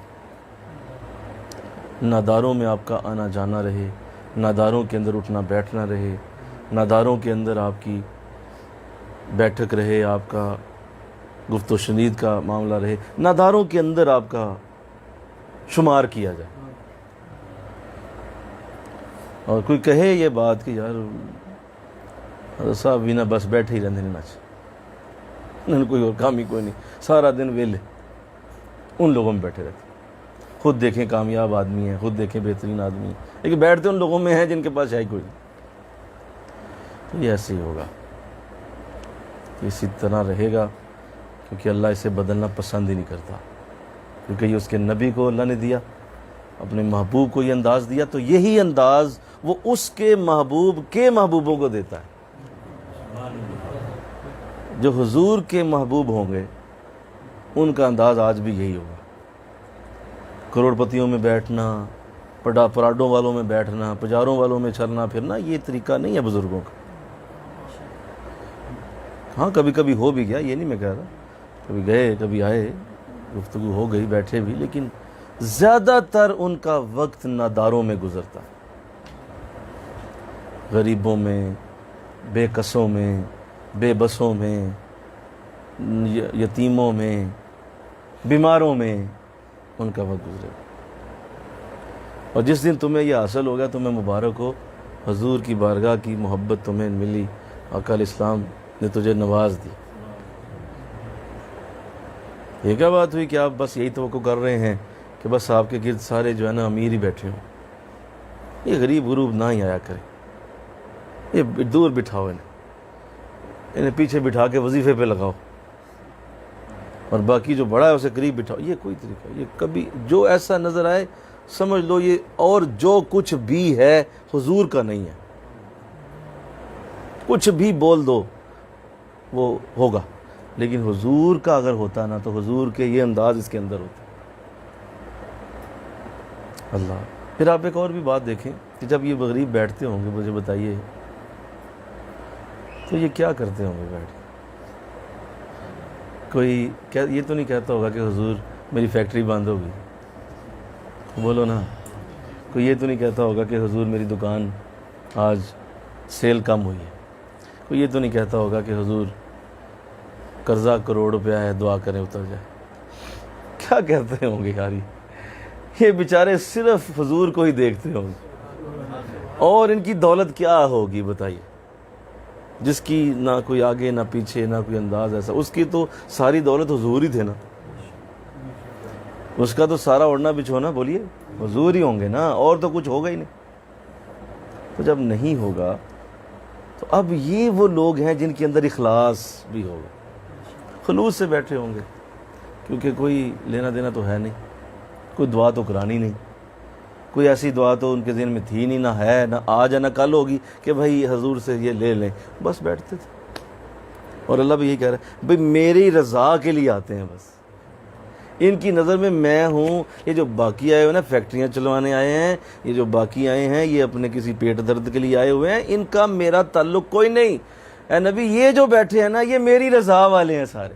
ناداروں میں آپ کا آنا جانا رہے, ناداروں کے اندر اٹھنا بیٹھنا رہے, ناداروں کے اندر آپ کی بیٹھک رہے, آپ کا گفت و شنید کا معاملہ رہے, ناداروں کے اندر آپ کا شمار کیا جائے. اور کوئی کہے یہ بات کہ یار حضرت صاحب بھی نہ بس بیٹھے ہی رہنے نہ چاہیے, کوئی اور کام ہی کوئی نہیں, سارا دن ویلے ان لوگوں میں بیٹھے رہتے. خود دیکھیں کامیاب آدمی ہیں, خود دیکھیں بہترین آدمی ہیں, لیکن بیٹھتے ان لوگوں میں ہیں جن کے پاس ہے ہی کوئی نہیں. تو یہ ایسے ہی ہوگا, اسی طرح رہے گا, کیونکہ اللہ اسے بدلنا پسند ہی نہیں کرتا. کیونکہ یہ اس کے نبی کو اللہ نے دیا, اپنے محبوب کو یہ انداز دیا, تو یہی انداز وہ اس کے محبوب کے محبوبوں کو دیتا ہے. جو حضور کے محبوب ہوں گے ان کا انداز آج بھی یہی ہوگا. کروڑ پتیوں میں بیٹھنا, پراڈوں والوں میں بیٹھنا, پجاروں والوں میں چلنا پھرنا, یہ طریقہ نہیں ہے بزرگوں کا. ہاں کبھی کبھی ہو بھی گیا, یہ نہیں میں کہہ رہا, کبھی گئے کبھی آئے, گفتگو ہو گئی, بیٹھے بھی, لیکن زیادہ تر ان کا وقت ناداروں میں گزرتا, غریبوں میں, بے کسوں میں, بے بسوں میں, یتیموں میں, بیماروں میں ان کا وقت گزرے. اور جس دن تمہیں یہ حاصل ہو گیا تمہیں مبارک ہو, حضور کی بارگاہ کی محبت تمہیں ملی, آقا علیہ السلام نے تجھے نواز دی۔ یہ کیا بات ہوئی کہ آپ بس یہی توقع کر رہے ہیں کہ بس آپ کے گرد سارے جو ہے نا امیر ہی بیٹھے ہوں؟ یہ غریب غروب نہ ہی آیا کرے، یہ دور بٹھاؤ، انہیں پیچھے بٹھا کے وظیفے پہ لگاؤ، اور باقی جو بڑا ہے اسے قریب بٹھاؤ۔ یہ کوئی طریقہ، یہ کبھی جو ایسا نظر آئے سمجھ لو یہ اور جو کچھ بھی ہے حضور کا نہیں ہے۔ کچھ بھی بول دو وہ ہوگا، لیکن حضور کا اگر ہوتا نا تو حضور کے یہ انداز اس کے اندر ہوتا۔ اللہ، پھر آپ ایک اور بھی بات دیکھیں کہ جب یہ غریب بیٹھتے ہوں گے، مجھے بتائیے تو یہ کیا کرتے ہوں گے بیٹھ کے؟ کوئی یہ تو نہیں کہتا ہوگا کہ حضور میری فیکٹری بند ہوگی، بولو نا۔ کوئی یہ تو نہیں کہتا ہوگا کہ حضور میری دکان آج سیل کم ہوئی ہے۔ کوئی یہ تو نہیں کہتا ہوگا کہ حضور قرضہ کروڑ روپیہ ہے، دعا کریں اتر جائے۔ کیا کہتے ہوں گے یار؟ یہ بیچارے صرف حضور کو ہی دیکھتے ہوں گے، اور ان کی دولت کیا ہوگی بتائیے، جس کی نہ کوئی آگے نہ پیچھے نہ کوئی انداز ایسا۔ اس کی تو ساری دولت حضور ہی تھے نا، اس کا تو سارا اوڑھنا بچھونا بولیے حضور ہی ہوں گے نا، اور تو کچھ ہوگا ہی نہیں۔ تو جب نہیں ہوگا تو اب یہ وہ لوگ ہیں جن کے اندر اخلاص بھی ہوگا، خلوص سے بیٹھے ہوں گے، کیونکہ کوئی لینا دینا تو ہے نہیں، کوئی دعا تو کرانی نہیں، کوئی ایسی دعا تو ان کے ذہن میں تھی نہیں، نہ ہے، نہ آج ہے نہ کل ہوگی کہ بھائی حضور سے یہ لے لیں، بس بیٹھتے تھے۔ اور اللہ بھی یہی کہہ رہا ہے بھائی میری رضا کے لیے آتے ہیں، بس ان کی نظر میں میں ہوں۔ یہ جو باقی آئے ہوئے نا فیکٹریاں چلوانے آئے ہیں، یہ جو باقی آئے ہیں یہ اپنے کسی پیٹ درد کے لیے آئے ہوئے ہیں، ان کا میرا تعلق کوئی نہیں۔ اے نبی یہ جو بیٹھے ہیں نا یہ میری رضا والے ہیں، سارے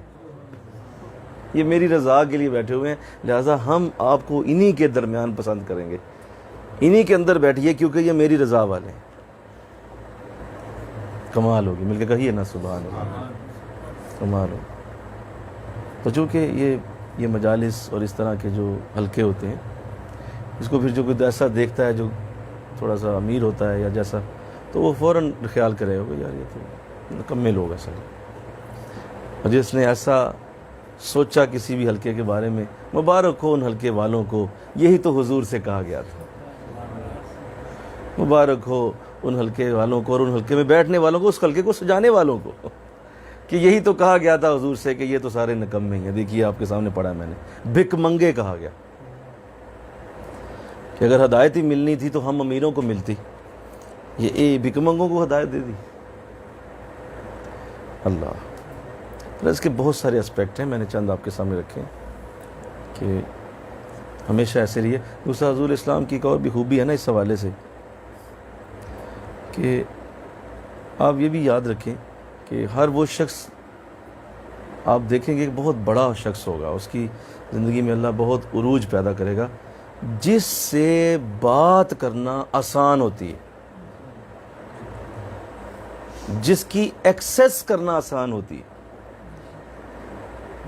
یہ میری رضا کے لیے بیٹھے ہوئے ہیں، لہٰذا ہم آپ کو انہی کے درمیان پسند کریں گے، انہی کے اندر بیٹھیے کیونکہ یہ میری رضا والے ہیں۔ کمال ہوگی، مل کے کہیے نا سبحان اللہ، کمال ہوگی۔ تو چونکہ یہ مجالس اور اس طرح کے جو حلقے ہوتے ہیں، اس کو پھر جو کوئی ایسا دیکھتا ہے جو تھوڑا سا امیر ہوتا ہے یا جیسا، تو وہ فوراً خیال کرے ہوگا یار یہ تو نکمے لوگ ہیں سارے۔ اور جس نے ایسا سوچا کسی بھی حلقے کے بارے میں، مبارک ہو ان حلقے والوں کو، یہی تو حضور سے کہا گیا تھا۔ مبارک ہو ان حلقے والوں کو اور ان حلقے میں بیٹھنے والوں کو، اس حلقے کو سجانے والوں کو، کہ یہی تو کہا گیا تھا حضور سے کہ یہ تو سارے نکمے ہیں۔ دیکھیے آپ کے سامنے پڑھا ہے میں نے، بھک منگے کہا گیا کہ اگر ہدایت ہی ملنی تھی تو ہم امیروں کو ملتی، یہ بھک منگوں کو ہدایت دے دی۔ اللہ، پھر اس کے بہت سارے اسپیکٹ ہیں، میں نے چند آپ کے سامنے رکھے ہیں کہ ہمیشہ ایسے رہیے۔ دوسرا حضور اسلام کی ایک اور بھی خوبی ہے نا اس حوالے سے کہ آپ یہ بھی یاد رکھیں کہ ہر وہ شخص آپ دیکھیں گے کہ بہت بڑا شخص ہوگا، اس کی زندگی میں اللہ بہت عروج پیدا کرے گا، جس سے بات کرنا آسان ہوتی ہے، جس کی ایکسیس کرنا آسان ہوتی ہے،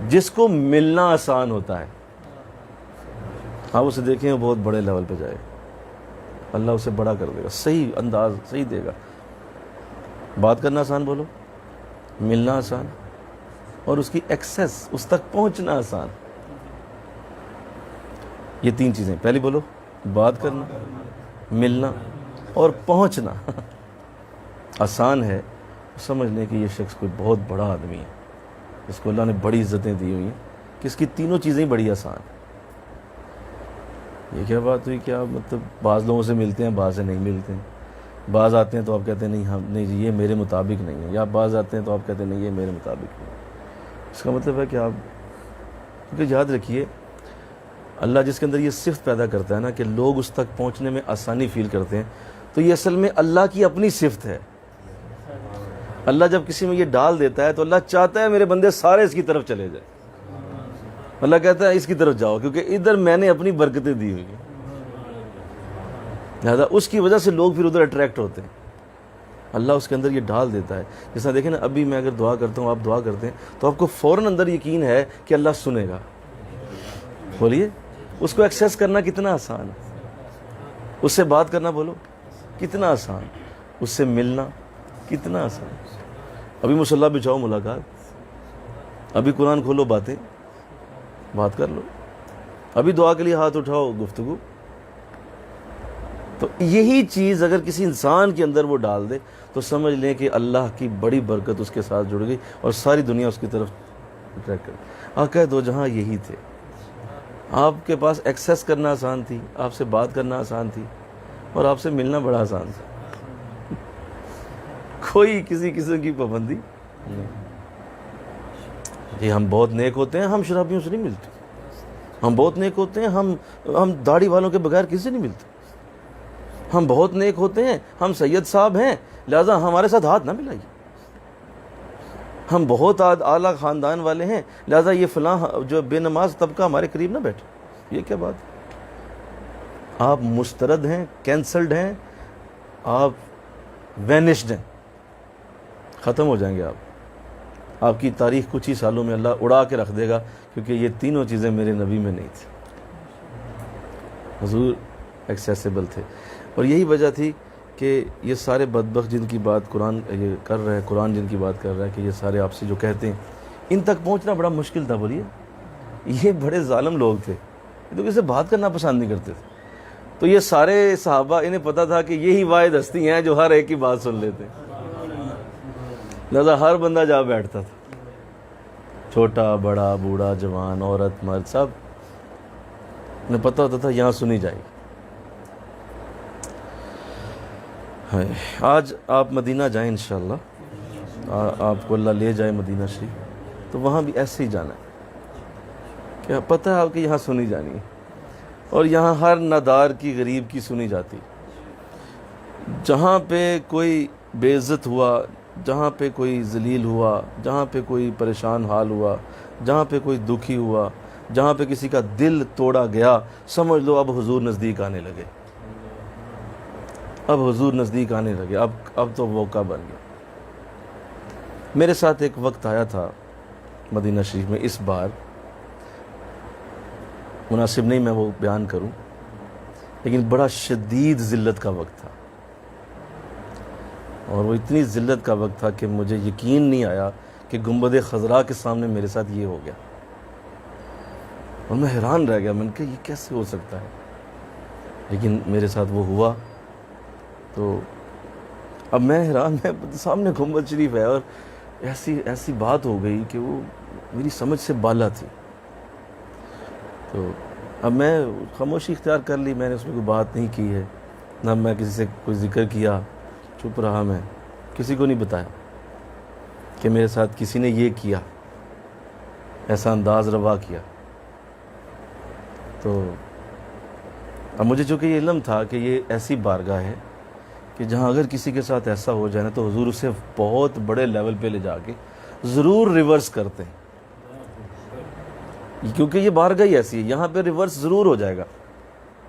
جس کو ملنا آسان ہوتا ہے، آپ اسے دیکھیں وہ بہت بڑے لیول پہ جائے گا، اللہ اسے بڑا کر دے گا، صحیح انداز صحیح دے گا۔ بات کرنا آسان، بولو، ملنا آسان، اور اس کی ایکسیس، اس تک پہنچنا آسان۔ یہ تین چیزیں، پہلی بولو، بات کرنا، ملنا اور پہنچنا آسان ہے۔ سمجھ لیں کہ یہ شخص کوئی بہت بڑا آدمی ہے، اس کو اللہ نے بڑی عزتیں دی ہوئی ہیں کہ اس کی تینوں چیزیں بڑی آسان ہیں۔ یہ کیا بات ہوئی کہ آپ مطلب بعض لوگوں سے ملتے ہیں، بعض سے نہیں ملتے ہیں، بعض آتے ہیں تو آپ کہتے ہیں نہیں ہم نہیں جی یہ میرے مطابق نہیں ہے، یا بعض آتے ہیں تو آپ کہتے ہیں نہیں یہ میرے مطابق نہیں ہے۔ اس کا مطلب ہے کہ آپ، کیونکہ یاد رکھیے اللہ جس کے اندر یہ صفت پیدا کرتا ہے نا کہ لوگ اس تک پہنچنے میں آسانی فیل کرتے ہیں، تو یہ اصل میں اللہ کی اپنی صفت ہے۔ اللہ جب کسی میں یہ ڈال دیتا ہے تو اللہ چاہتا ہے میرے بندے سارے اس کی طرف چلے جائیں۔ اللہ کہتا ہے اس کی طرف جاؤ کیونکہ ادھر میں نے اپنی برکتیں دی ہوئی ہیں، لہذا اس کی وجہ سے لوگ پھر ادھر اٹریکٹ ہوتے ہیں۔ اللہ اس کے اندر یہ ڈال دیتا ہے، جس طرح دیکھیں نا ابھی میں اگر دعا کرتا ہوں، آپ دعا کرتے ہیں تو آپ کو فوراً اندر یقین ہے کہ اللہ سنے گا۔ بولیے، اس کو ایکسیس کرنا کتنا آسان ہے، اس سے بات کرنا بولو کتنا آسان، اس سے ملنا کتنا آسان۔ ابھی مصلی بچھاؤ ملاقات, ابھی قرآن کھولو بات کر لو, ابھی دعا کے لیے ہاتھ اٹھاؤ گفتگو. تو یہی چیز اگر کسی انسان کے اندر وہ ڈال دے تو سمجھ لیں کہ اللہ کی بڑی برکت اس کے ساتھ جڑ گئی اور ساری دنیا اس کی طرف ٹریک کر. آقا دو جہاں یہی تھے, آپ کے پاس ایکسیس کرنا آسان تھی, آپ سے بات کرنا آسان تھی, اور آپ سے ملنا بڑا آسان تھا. کوئی کسی قسم کی پابندی نہیں. جی ہم بہت نیک ہوتے ہیں, ہم شرابیوں سے نہیں ملتے. ہم بہت نیک ہوتے ہیں, ہم داڑھی والوں کے بغیر کسی سے نہیں ملتے. ہم بہت نیک ہوتے ہیں, ہم سید صاحب ہیں, لہذا ہمارے ساتھ ہاتھ نہ ملائیے. ہم بہت اعلیٰ خاندان والے ہیں, لہذا یہ فلاں جو بے نماز طبقہ ہمارے قریب نہ بیٹھے. یہ کیا بات ہے؟ آپ مسترد ہیں, کینسلڈ ہیں, آپ وینشڈ ہیں, ختم ہو جائیں گے. آپ کی تاریخ کچھ ہی سالوں میں اللہ اڑا کے رکھ دے گا, کیونکہ یہ تینوں چیزیں میرے نبی میں نہیں تھیں. حضور ایکسیسیبل تھے, اور یہی وجہ تھی کہ یہ سارے بدبخت جن کی بات قرآن یہ کر رہا ہے, قرآن جن کی بات کر رہا ہے کہ یہ سارے آپ سے جو کہتے ہیں, ان تک پہنچنا بڑا مشکل تھا. بولیے, یہ بڑے ظالم لوگ تھے, یہ تو کسی سے بات کرنا پسند نہیں کرتے تھے. تو یہ سارے صحابہ, انہیں پتا تھا کہ یہی واحد ہستی ہیں جو ہر ایک کی بات سن لیتے ہیں, لہذا ہر بندہ جا بیٹھتا تھا, چھوٹا بڑا بوڑھا جوان عورت مرد, سب انہیں پتا ہوتا تھا یہاں سنی جائے گی. آج آپ مدینہ جائیں انشاءاللہ, آپ کو اللہ لے جائے مدینہ شریف, تو وہاں بھی ایسے ہی جانا ہے کہ پتہ ہے آپ کہ یہاں سنی جانی ہے, اور یہاں ہر نادار کی غریب کی سنی جاتی. جہاں پہ کوئی بے عزت ہوا, جہاں پہ کوئی ذلیل ہوا, جہاں پہ کوئی پریشان حال ہوا, جہاں پہ کوئی دکھی ہوا, جہاں پہ کسی کا دل توڑا گیا, سمجھ لو اب حضور نزدیک آنے لگے. اب حضور نزدیک آنے لگے, اب تو موقع بن گیا. میرے ساتھ ایک وقت آیا تھا مدینہ شریف میں, اس بار مناسب نہیں میں وہ بیان کروں, لیکن بڑا شدید ذلت کا وقت تھا, اور وہ اتنی ذلت کا وقت تھا کہ مجھے یقین نہیں آیا کہ گنبد خضراء کے سامنے میرے ساتھ یہ ہو گیا, اور میں حیران رہ گیا. میں نے کہا یہ کیسے ہو سکتا ہے, لیکن میرے ساتھ وہ ہوا. تو اب میں حیران, میں سامنے گنبد شریف ہے, اور ایسی بات ہو گئی کہ وہ میری سمجھ سے بالا تھی. تو اب میں خاموشی اختیار کر لی, میں نے اس میں کوئی بات نہیں کی ہے, نہ میں کسی سے کوئی ذکر کیا, چپ رہا. میں کسی کو نہیں بتایا کہ میرے ساتھ کسی نے یہ کیا, ایسا انداز روا کیا. تو اب مجھے چونکہ یہ علم تھا کہ یہ ایسی بارگاہ ہے کہ جہاں اگر کسی کے ساتھ ایسا ہو جائے نا تو حضور اسے بہت بڑے لیول پہ لے جا کے ضرور ریورس کرتے ہیں, کیونکہ یہ بارگاہ ہی ایسی ہے, یہاں پہ ریورس ضرور ہو جائے گا.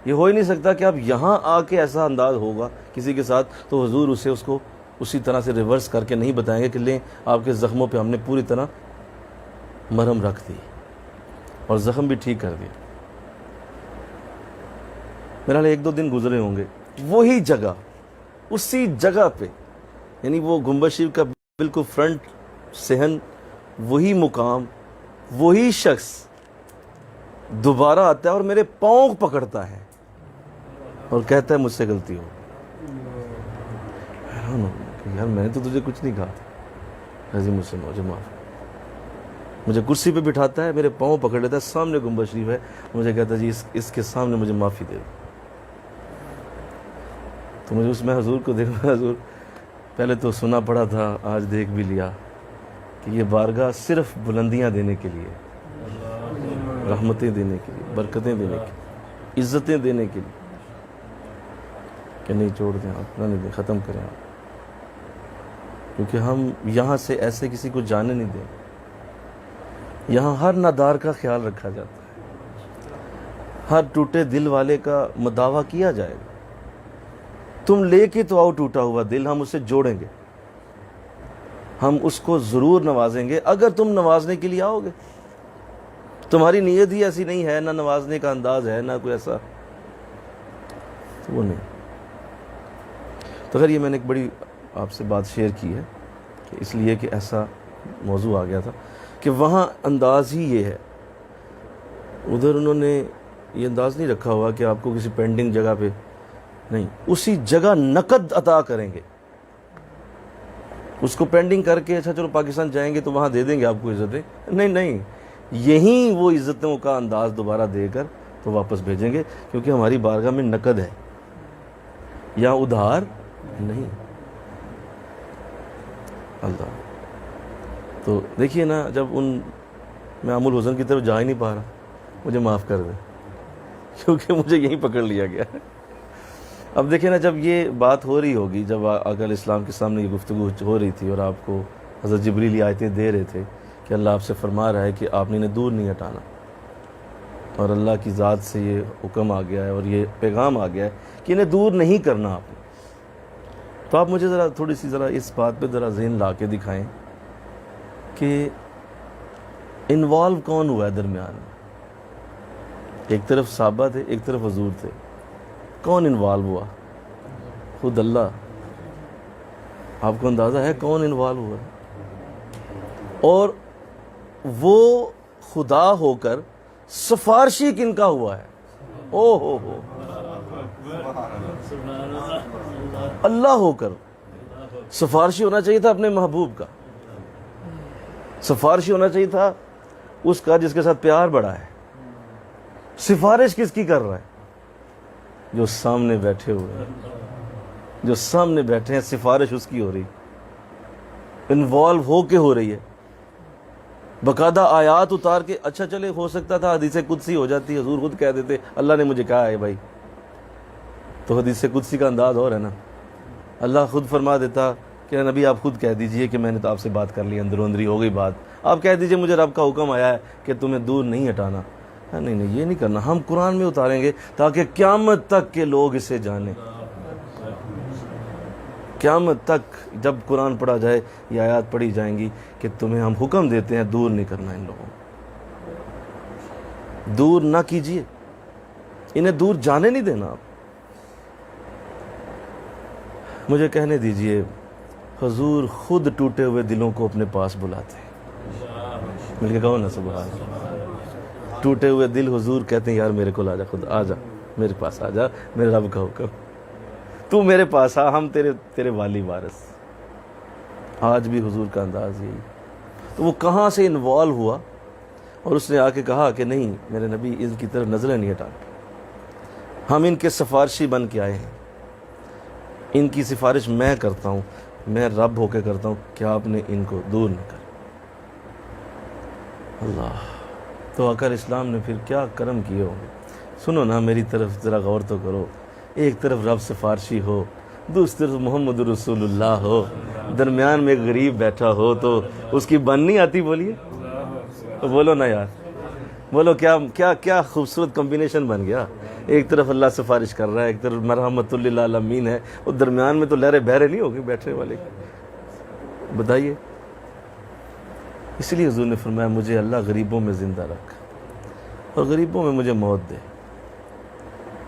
یہ ہو ہی نہیں سکتا کہ اب یہاں آ کے ایسا انداز ہوگا کسی کے ساتھ تو حضور اس کو اسی طرح سے ریورس کر کے نہیں بتائیں گے کہ لیں آپ کے زخموں پہ ہم نے پوری طرح مرہم رکھ دی اور زخم بھی ٹھیک کر دیا. میرا ایک دو دن گزرے ہوں گے, وہی جگہ, اسی جگہ پہ, یعنی وہ گنبد شریف کا بالکل فرنٹ صحن, وہی مقام, وہی شخص دوبارہ آتا ہے اور میرے پاؤں پکڑتا ہے اور کہتا ہے مجھ سے غلطی ہو. حیران ہو کہ یار میں نے تو تجھے کچھ نہیں کہا تھا, عظیم مجھ سے مجھے معاف. مجھے کرسی پہ بٹھاتا ہے, میرے پاؤں پکڑ لیتا ہے, سامنے گنبد شریف ہے, مجھے کہتا ہے جی اس کے سامنے مجھے معافی دے دو. تو مجھے اس میں حضور کو دیکھا, حضور پہلے تو سنا پڑا تھا, آج دیکھ بھی لیا کہ یہ بارگاہ صرف بلندیاں دینے کے لیے, رحمتیں دینے کے لیے, برکتیں دینے کے لیے, عزتیں دینے کے لیے, کہ نہیں چھوڑ دیں آپ, نہیں دیں, ختم کریں آپ, کیونکہ ہم یہاں سے ایسے کسی کو جانے نہیں دیں. یہاں ہر نادار کا خیال رکھا جاتا ہے, ہر ٹوٹے دل والے کا مداوع کیا جائے گا. تم لے کے تو آؤ ٹوٹا ہوا دل, ہم اسے جوڑیں گے, ہم اس کو ضرور نوازیں گے اگر تم نوازنے کے لیے آؤ گے. تمہاری نیت ہی ایسی نہیں ہے, نہ نوازنے کا انداز ہے, نہ کوئی ایسا, وہ نہیں. تو خیر یہ میں نے ایک بڑی آپ سے بات شیئر کی ہے, اس لیے کہ ایسا موضوع آ گیا تھا کہ وہاں انداز ہی یہ ہے. ادھر انہوں نے یہ انداز نہیں رکھا ہوا کہ آپ کو کسی پینڈنگ جگہ پہ نہیں، اسی جگہ نقد عطا کریں گے. اس کو پینڈنگ کر کے اچھا چلو پاکستان جائیں گے تو وہاں دے دیں گے آپ کو عزتیں، نہیں، یہیں وہ عزتوں کا انداز دوبارہ دے کر تو واپس بھیجیں گے، کیونکہ ہماری بارگاہ میں نقد ہے یا ادھار نہیں. اللہ تو دیکھیے نا، جب میں عام الحزن کی طرف جا ہی نہیں پا رہا، مجھے معاف کر دیں کیونکہ مجھے یہیں پکڑ لیا گیا. اب دیکھیں نا، جب یہ بات ہو رہی ہوگی، جب آقا علیہ السلام کے سامنے یہ گفتگو ہو رہی تھی اور آپ کو حضرت جبریل یہ آیتیں دے رہے تھے کہ اللہ آپ سے فرما رہا ہے کہ آپ نے انہیں دور نہیں ہٹانا، اور اللہ کی ذات سے یہ حکم آ گیا ہے اور یہ پیغام آ گیا ہے کہ انہیں دور نہیں کرنا آپ نے. تو آپ مجھے تھوڑی سی اس بات پہ ذہن لا کے دکھائیں کہ انوالو کون ہوا ہے درمیان میں. ایک طرف صحابہ تھے، ایک طرف حضور تھے. کون انوالو ہوا؟ خود اللہ. آپ کو اندازہ ہے کون انوالو ہوا؟ اور وہ خدا ہو کر سفارشی کن کا ہوا ہے؟ ہو اللہ ہو کر سفارشی ہونا چاہیے تھا اپنے محبوب کا. سفارشی ہونا چاہیے تھا اس کا جس کے ساتھ پیار بڑا ہے. سفارش کس کی کر رہا ہے؟ جو سامنے بیٹھے ہوئے ہیں، جو سامنے بیٹھے ہیں، سفارش اس کی ہو رہی، انوالو ہو کے ہو رہی ہے. باقاعدہ آیات اتار کے. اچھا چلے، ہو سکتا تھا حدیث قدسی ہو جاتی، حضور خود کہہ دیتے اللہ نے مجھے کہا ہے بھائی، تو حدیث قدسی کا انداز اور ہے نا. اللہ خود فرما دیتا کہ نبی آپ خود کہہ دیجئے کہ میں نے تو آپ سے بات کر لی، اندروں اندری ہو گئی بات، آپ کہہ دیجئے مجھے رب کا حکم آیا ہے کہ تمہیں دور نہیں ہٹانا. نہیں، یہ نہیں کرنا. ہم قرآن میں اتاریں گے تاکہ قیامت تک کے لوگ اسے جانیں. قیامت تک جب قرآن پڑھا جائے، یہ آیات پڑھی جائیں گی کہ تمہیں ہم حکم دیتے ہیں دور نہیں کرنا ان لوگوں کو. دور نہ کیجئے، انہیں دور جانے نہیں دینا. آپ مجھے کہنے دیجئے، حضور خود ٹوٹے ہوئے دلوں کو اپنے پاس بلاتے ہیں. مل کے کہو نا سبحان اللہ. ٹوٹے ہوئے دل حضور کہتے ہیں یار میرے کو آ جا، خود آ جا میرے پاس، آ جا، میرے رب کا حکم، تو میرے پاس آ، ہم تیرے والی وارث. آج بھی حضور کا انداز یہی. تو وہ کہاں سے انوالو ہوا اور اس نے آ کے کہا کہ نہیں میرے نبی، ان کی طرف نظریں نہیں ہٹانا، ہم ان کے سفارشی بن کے آئے ہیں، ان کی سفارش میں کرتا ہوں، میں رب ہو کے کرتا ہوں کہ آپ نے ان کو دور نہ کر. اللہ تو آقا اسلام نے پھر کیا کرم کیے ہوں گے. سنو نا، میری طرف ذرا غور تو کرو. ایک طرف رب سفارشی ہو، دوسری طرف محمد رسول اللہ ہو، درمیان میں ایک غریب بیٹھا ہو تو اس کی بن نہیں آتی. بولیے تو بولو نا یار، بولو کیا خوبصورت کمبینیشن بن گیا. ایک طرف اللہ سفارش کر رہا ہے، ایک طرف مرحمت للعالمین ہے، اور درمیان میں تو لہریں بہرے نہیں ہوگی بیٹھنے والے. بتائیے. اس لیے حضور نے فرمایا مجھے اللہ غریبوں میں زندہ رکھ اور غریبوں میں مجھے موت دے.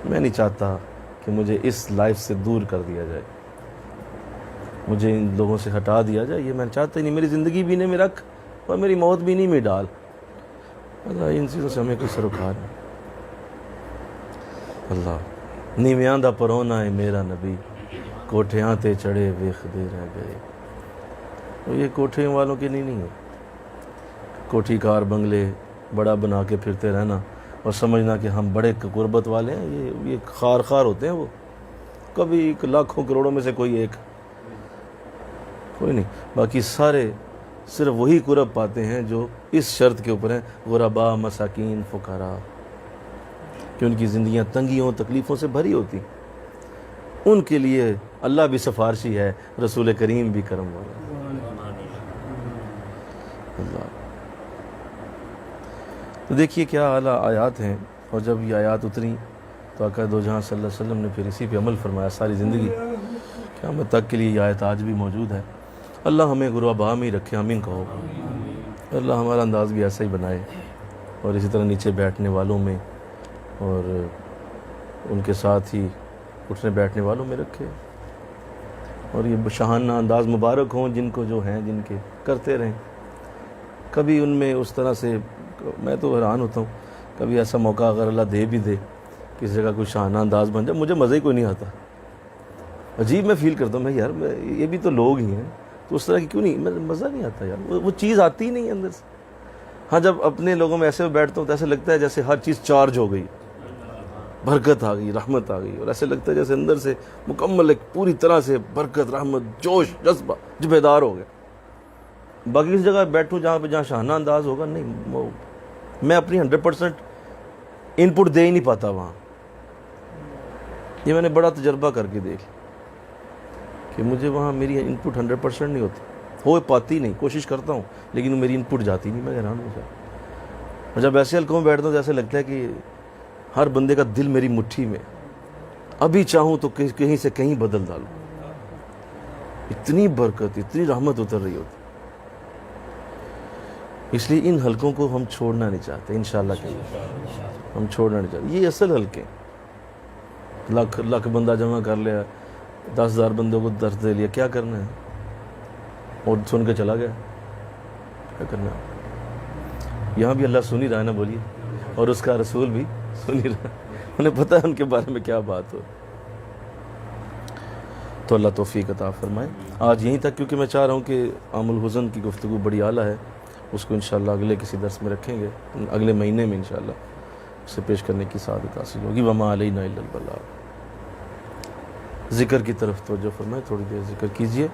میں نہیں چاہتا کہ مجھے اس لائف سے دور کر دیا جائے، مجھے ان لوگوں سے ہٹا دیا جائے. یہ میں چاہتا ہی نہیں. میری زندگی بھی نہیں میں رکھ اور میری موت بھی نہیں میں ڈال. اللہ ان چیزوں سے ہمیں کوئی سروکار نہیں. اللہ نیویاں دا پرونا ہے میرا نبی، کوٹھیاں تے چڑھے ویخدے رہ گئے. تو یہ کوٹھے والوں کے نہیں ہے. کوٹھی کار بنگلے بڑا بنا کے پھرتے رہنا اور سمجھنا کہ ہم بڑے قربت والے ہیں. یہ خار ہوتے ہیں. وہ کبھی لاکھوں کروڑوں میں سے کوئی ایک، کوئی نہیں. باقی سارے صرف وہی قرب پاتے ہیں جو اس شرط کے اوپر ہیں، غربا، مساکین، فقراء، کہ ان کی زندگیاں تنگیوں تکلیفوں سے بھری ہوتی. ان کے لیے اللہ بھی سفارشی ہے، رسول کریم بھی کرم والا. اللہ تو دیکھیے کیا اعلیٰ آیات ہیں. اور جب یہ آیات اتری تو آقا دو جہاں صلی اللہ علیہ وسلم نے پھر اسی پہ عمل فرمایا ساری زندگی. قیامت تک کے لیے یہ آیت آج بھی موجود ہے. اللہ ہمیں غربا میں ہی رکھے، آمین کہو. اللہ ہمارا انداز بھی ایسا ہی بنائے اور اسی طرح نیچے بیٹھنے والوں میں اور ان کے ساتھ ہی اٹھنے بیٹھنے والوں میں رکھے. اور یہ شاہانہ انداز مبارک ہوں جن کو جو ہیں، جن کے کرتے رہیں. کبھی ان میں اس طرح سے میں تو حیران ہوتا ہوں، کبھی ایسا موقع اگر اللہ دے بھی دے کسی جگہ کوئی شاہانہ انداز بن جائے، مجھے مزہ ہی کوئی نہیں آتا. عجیب میں فیل کرتا ہوں میں یار یہ بھی تو لوگ ہی ہیں، تو اس طرح کی کیوں نہیں، مزہ نہیں آتا یار، وہ چیز آتی ہی نہیں اندر سے. ہاں جب اپنے لوگوں میں ایسے بیٹھتا ہوں تو ایسے لگتا ہے جیسے ہر چیز چارج ہو گئی، برکت آ گئی، رحمت آ گئی، اور ایسے لگتا ہے جیسے اندر سے مکمل ایک پوری طرح سے برکت، رحمت، جوش، جذبہ بیدار ہو گیا. باقی اس جگہ بیٹھوں جہاں شاہانہ انداز ہوگا، نہیں، میں اپنی 100% ان پٹ دے ہی نہیں پاتا وہاں. یہ میں نے بڑا تجربہ کر کے دیکھ کہ مجھے وہاں میری ان پٹ 100% نہیں ہوتی، ہو پاتی نہیں، کوشش کرتا ہوں لیکن میری ان پٹ جاتی نہیں، میں حیران ہو جاتا. اور جب ایسے حلقوں میں بیٹھتا ہوں تو ایسے لگتا ہے کہ ہر بندے کا دل میری مٹھی میں، ابھی چاہوں تو کہیں سے کہیں بدل ڈالوں. اتنی برکت، اتنی رحمت اتر رہی ہوتی. اس لیے ان حلقوں کو ہم چھوڑنا نہیں چاہتے، انشاءاللہ کہیں ہم چھوڑنا نہیں چاہتے. یہ اصل حلقے، لاکھ بندہ جمع کر لیا، 10,000 بندوں کو درس دے لیا، کیا کرنا ہے؟ اور سن کے چلا گیا، کیا کرنا ہے؟ یہاں بھی اللہ سن ہی رہا ہے نا، بولیے، اور اس کا رسول بھی سن ہی رہا ہے، انہیں پتہ ہے ان کے بارے میں کیا بات ہو. تو اللہ توفیق عطا فرمائے. آج یہیں تک، کیونکہ میں چاہ رہا ہوں کہ عام الحزن کی گفتگو بڑی اعلیٰ ہے، اس کو انشاءاللہ اگلے کسی درس میں رکھیں گے، اگلے مہینے میں انشاءاللہ اسے پیش کرنے کی سعادت حاصل ہوگی. وما علینا الا البلاغ. ذکر کی طرف توجہ فرمائے، تھوڑی دیر ذکر کیجئے.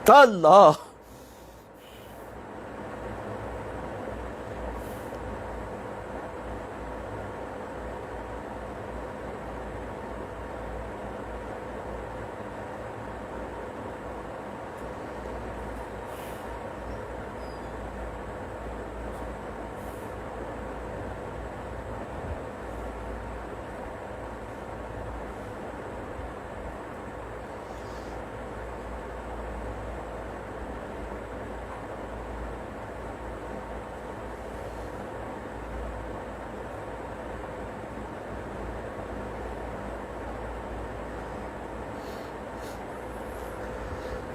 اللہ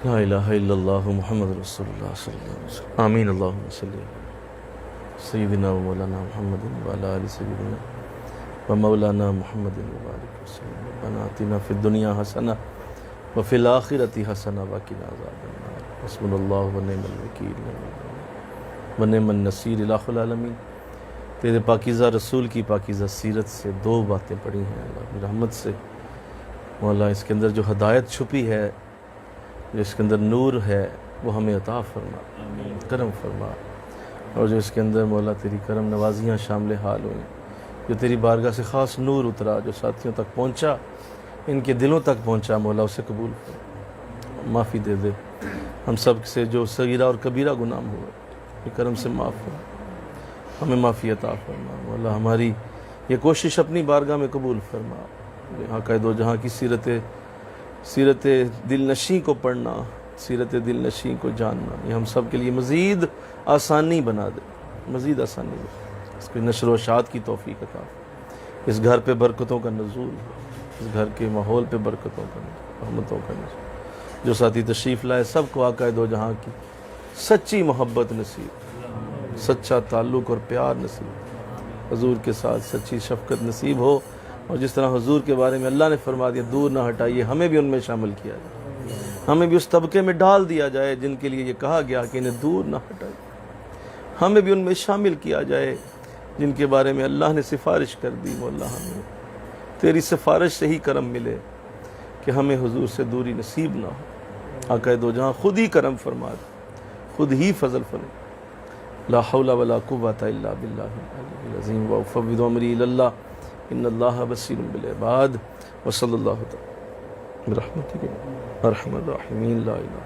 لا الہ الا اللہ محمد رسول اللہ صلی اللہ علیہ وسلم. آمین. اللہم صلی علی سیدنا و مولانا محمد وعلی آل سیدنا و مولانا محمد وبارک وسلم. ربنا آتنا فی الدنیا حسنہ وفی الآخرۃ حسنہ وقنا عذاب النار. حسبنا اللہ ونعم الوکیل ونعم النصیر. الہ العالمین، تیرے پاکیزہ رسول کی پاکیزہ سیرت سے 2 باتیں پڑھی ہیں اللہ کی رحمت سے. مولا اس کے اندر جو ہدایت چھپی ہے، جو اس کے اندر نور ہے، وہ ہمیں عطا فرما، کرم فرما. اور جو اس کے اندر مولا تیری کرم نوازیاں شامل حال ہوئیں، جو تیری بارگاہ سے خاص نور اترا، جو ساتھیوں تک پہنچا، ان کے دلوں تک پہنچا، مولا اسے قبول فرما. معافی دے دے ہم سب سے جو صغیرہ اور کبیرہ گناہ ہوئے، یہ کرم سے معاف ہو، ہمیں معافی عطا فرما. مولا ہماری یہ کوشش اپنی بارگاہ میں قبول فرما. یہاں کا دو جہاں کی سیرت دل نشیں کو پڑھنا، سیرت دل نشیں کو جاننا، یہ ہم سب کے لیے مزید آسانی بنا دے، مزید آسانی دے. اس کو نشر و اشاعت کی توفیق عطا. اس گھر پہ برکتوں کا نزول، اس گھر کے ماحول پہ برکتوں کا نزول، رحمتوں کا نزول. جو ساتھی تشریف لائے سب کو آقا دو جہاں کی سچی محبت نصیب، سچا تعلق اور پیار نصیب، حضور کے ساتھ سچی شفقت نصیب ہو. اور جس طرح حضور کے بارے میں اللہ نے فرما دیا دور نہ ہٹائیے، ہمیں بھی ان میں شامل کیا جائے، ہمیں بھی اس طبقے میں ڈال دیا جائے جن کے لیے یہ کہا گیا کہ انہیں دور نہ ہٹائیے. ہمیں بھی ان میں شامل کیا جائے جن کے بارے میں اللہ نے سفارش کر دی. مولا ہمیں تیری سفارش سے ہی کرم ملے کہ ہمیں حضور سے دوری نصیب نہ ہو. آقا دو جہاں خود ہی کرم فرما دے، خود ہی فضل فرما. لا حول ولا قوة الا باللہ العلی العظیم. وافوض امری الی اللہ ان اللہ بصیر بالعباد. وصلی اللہ تعالی برحمتک ارحم الراحمین. لا الہ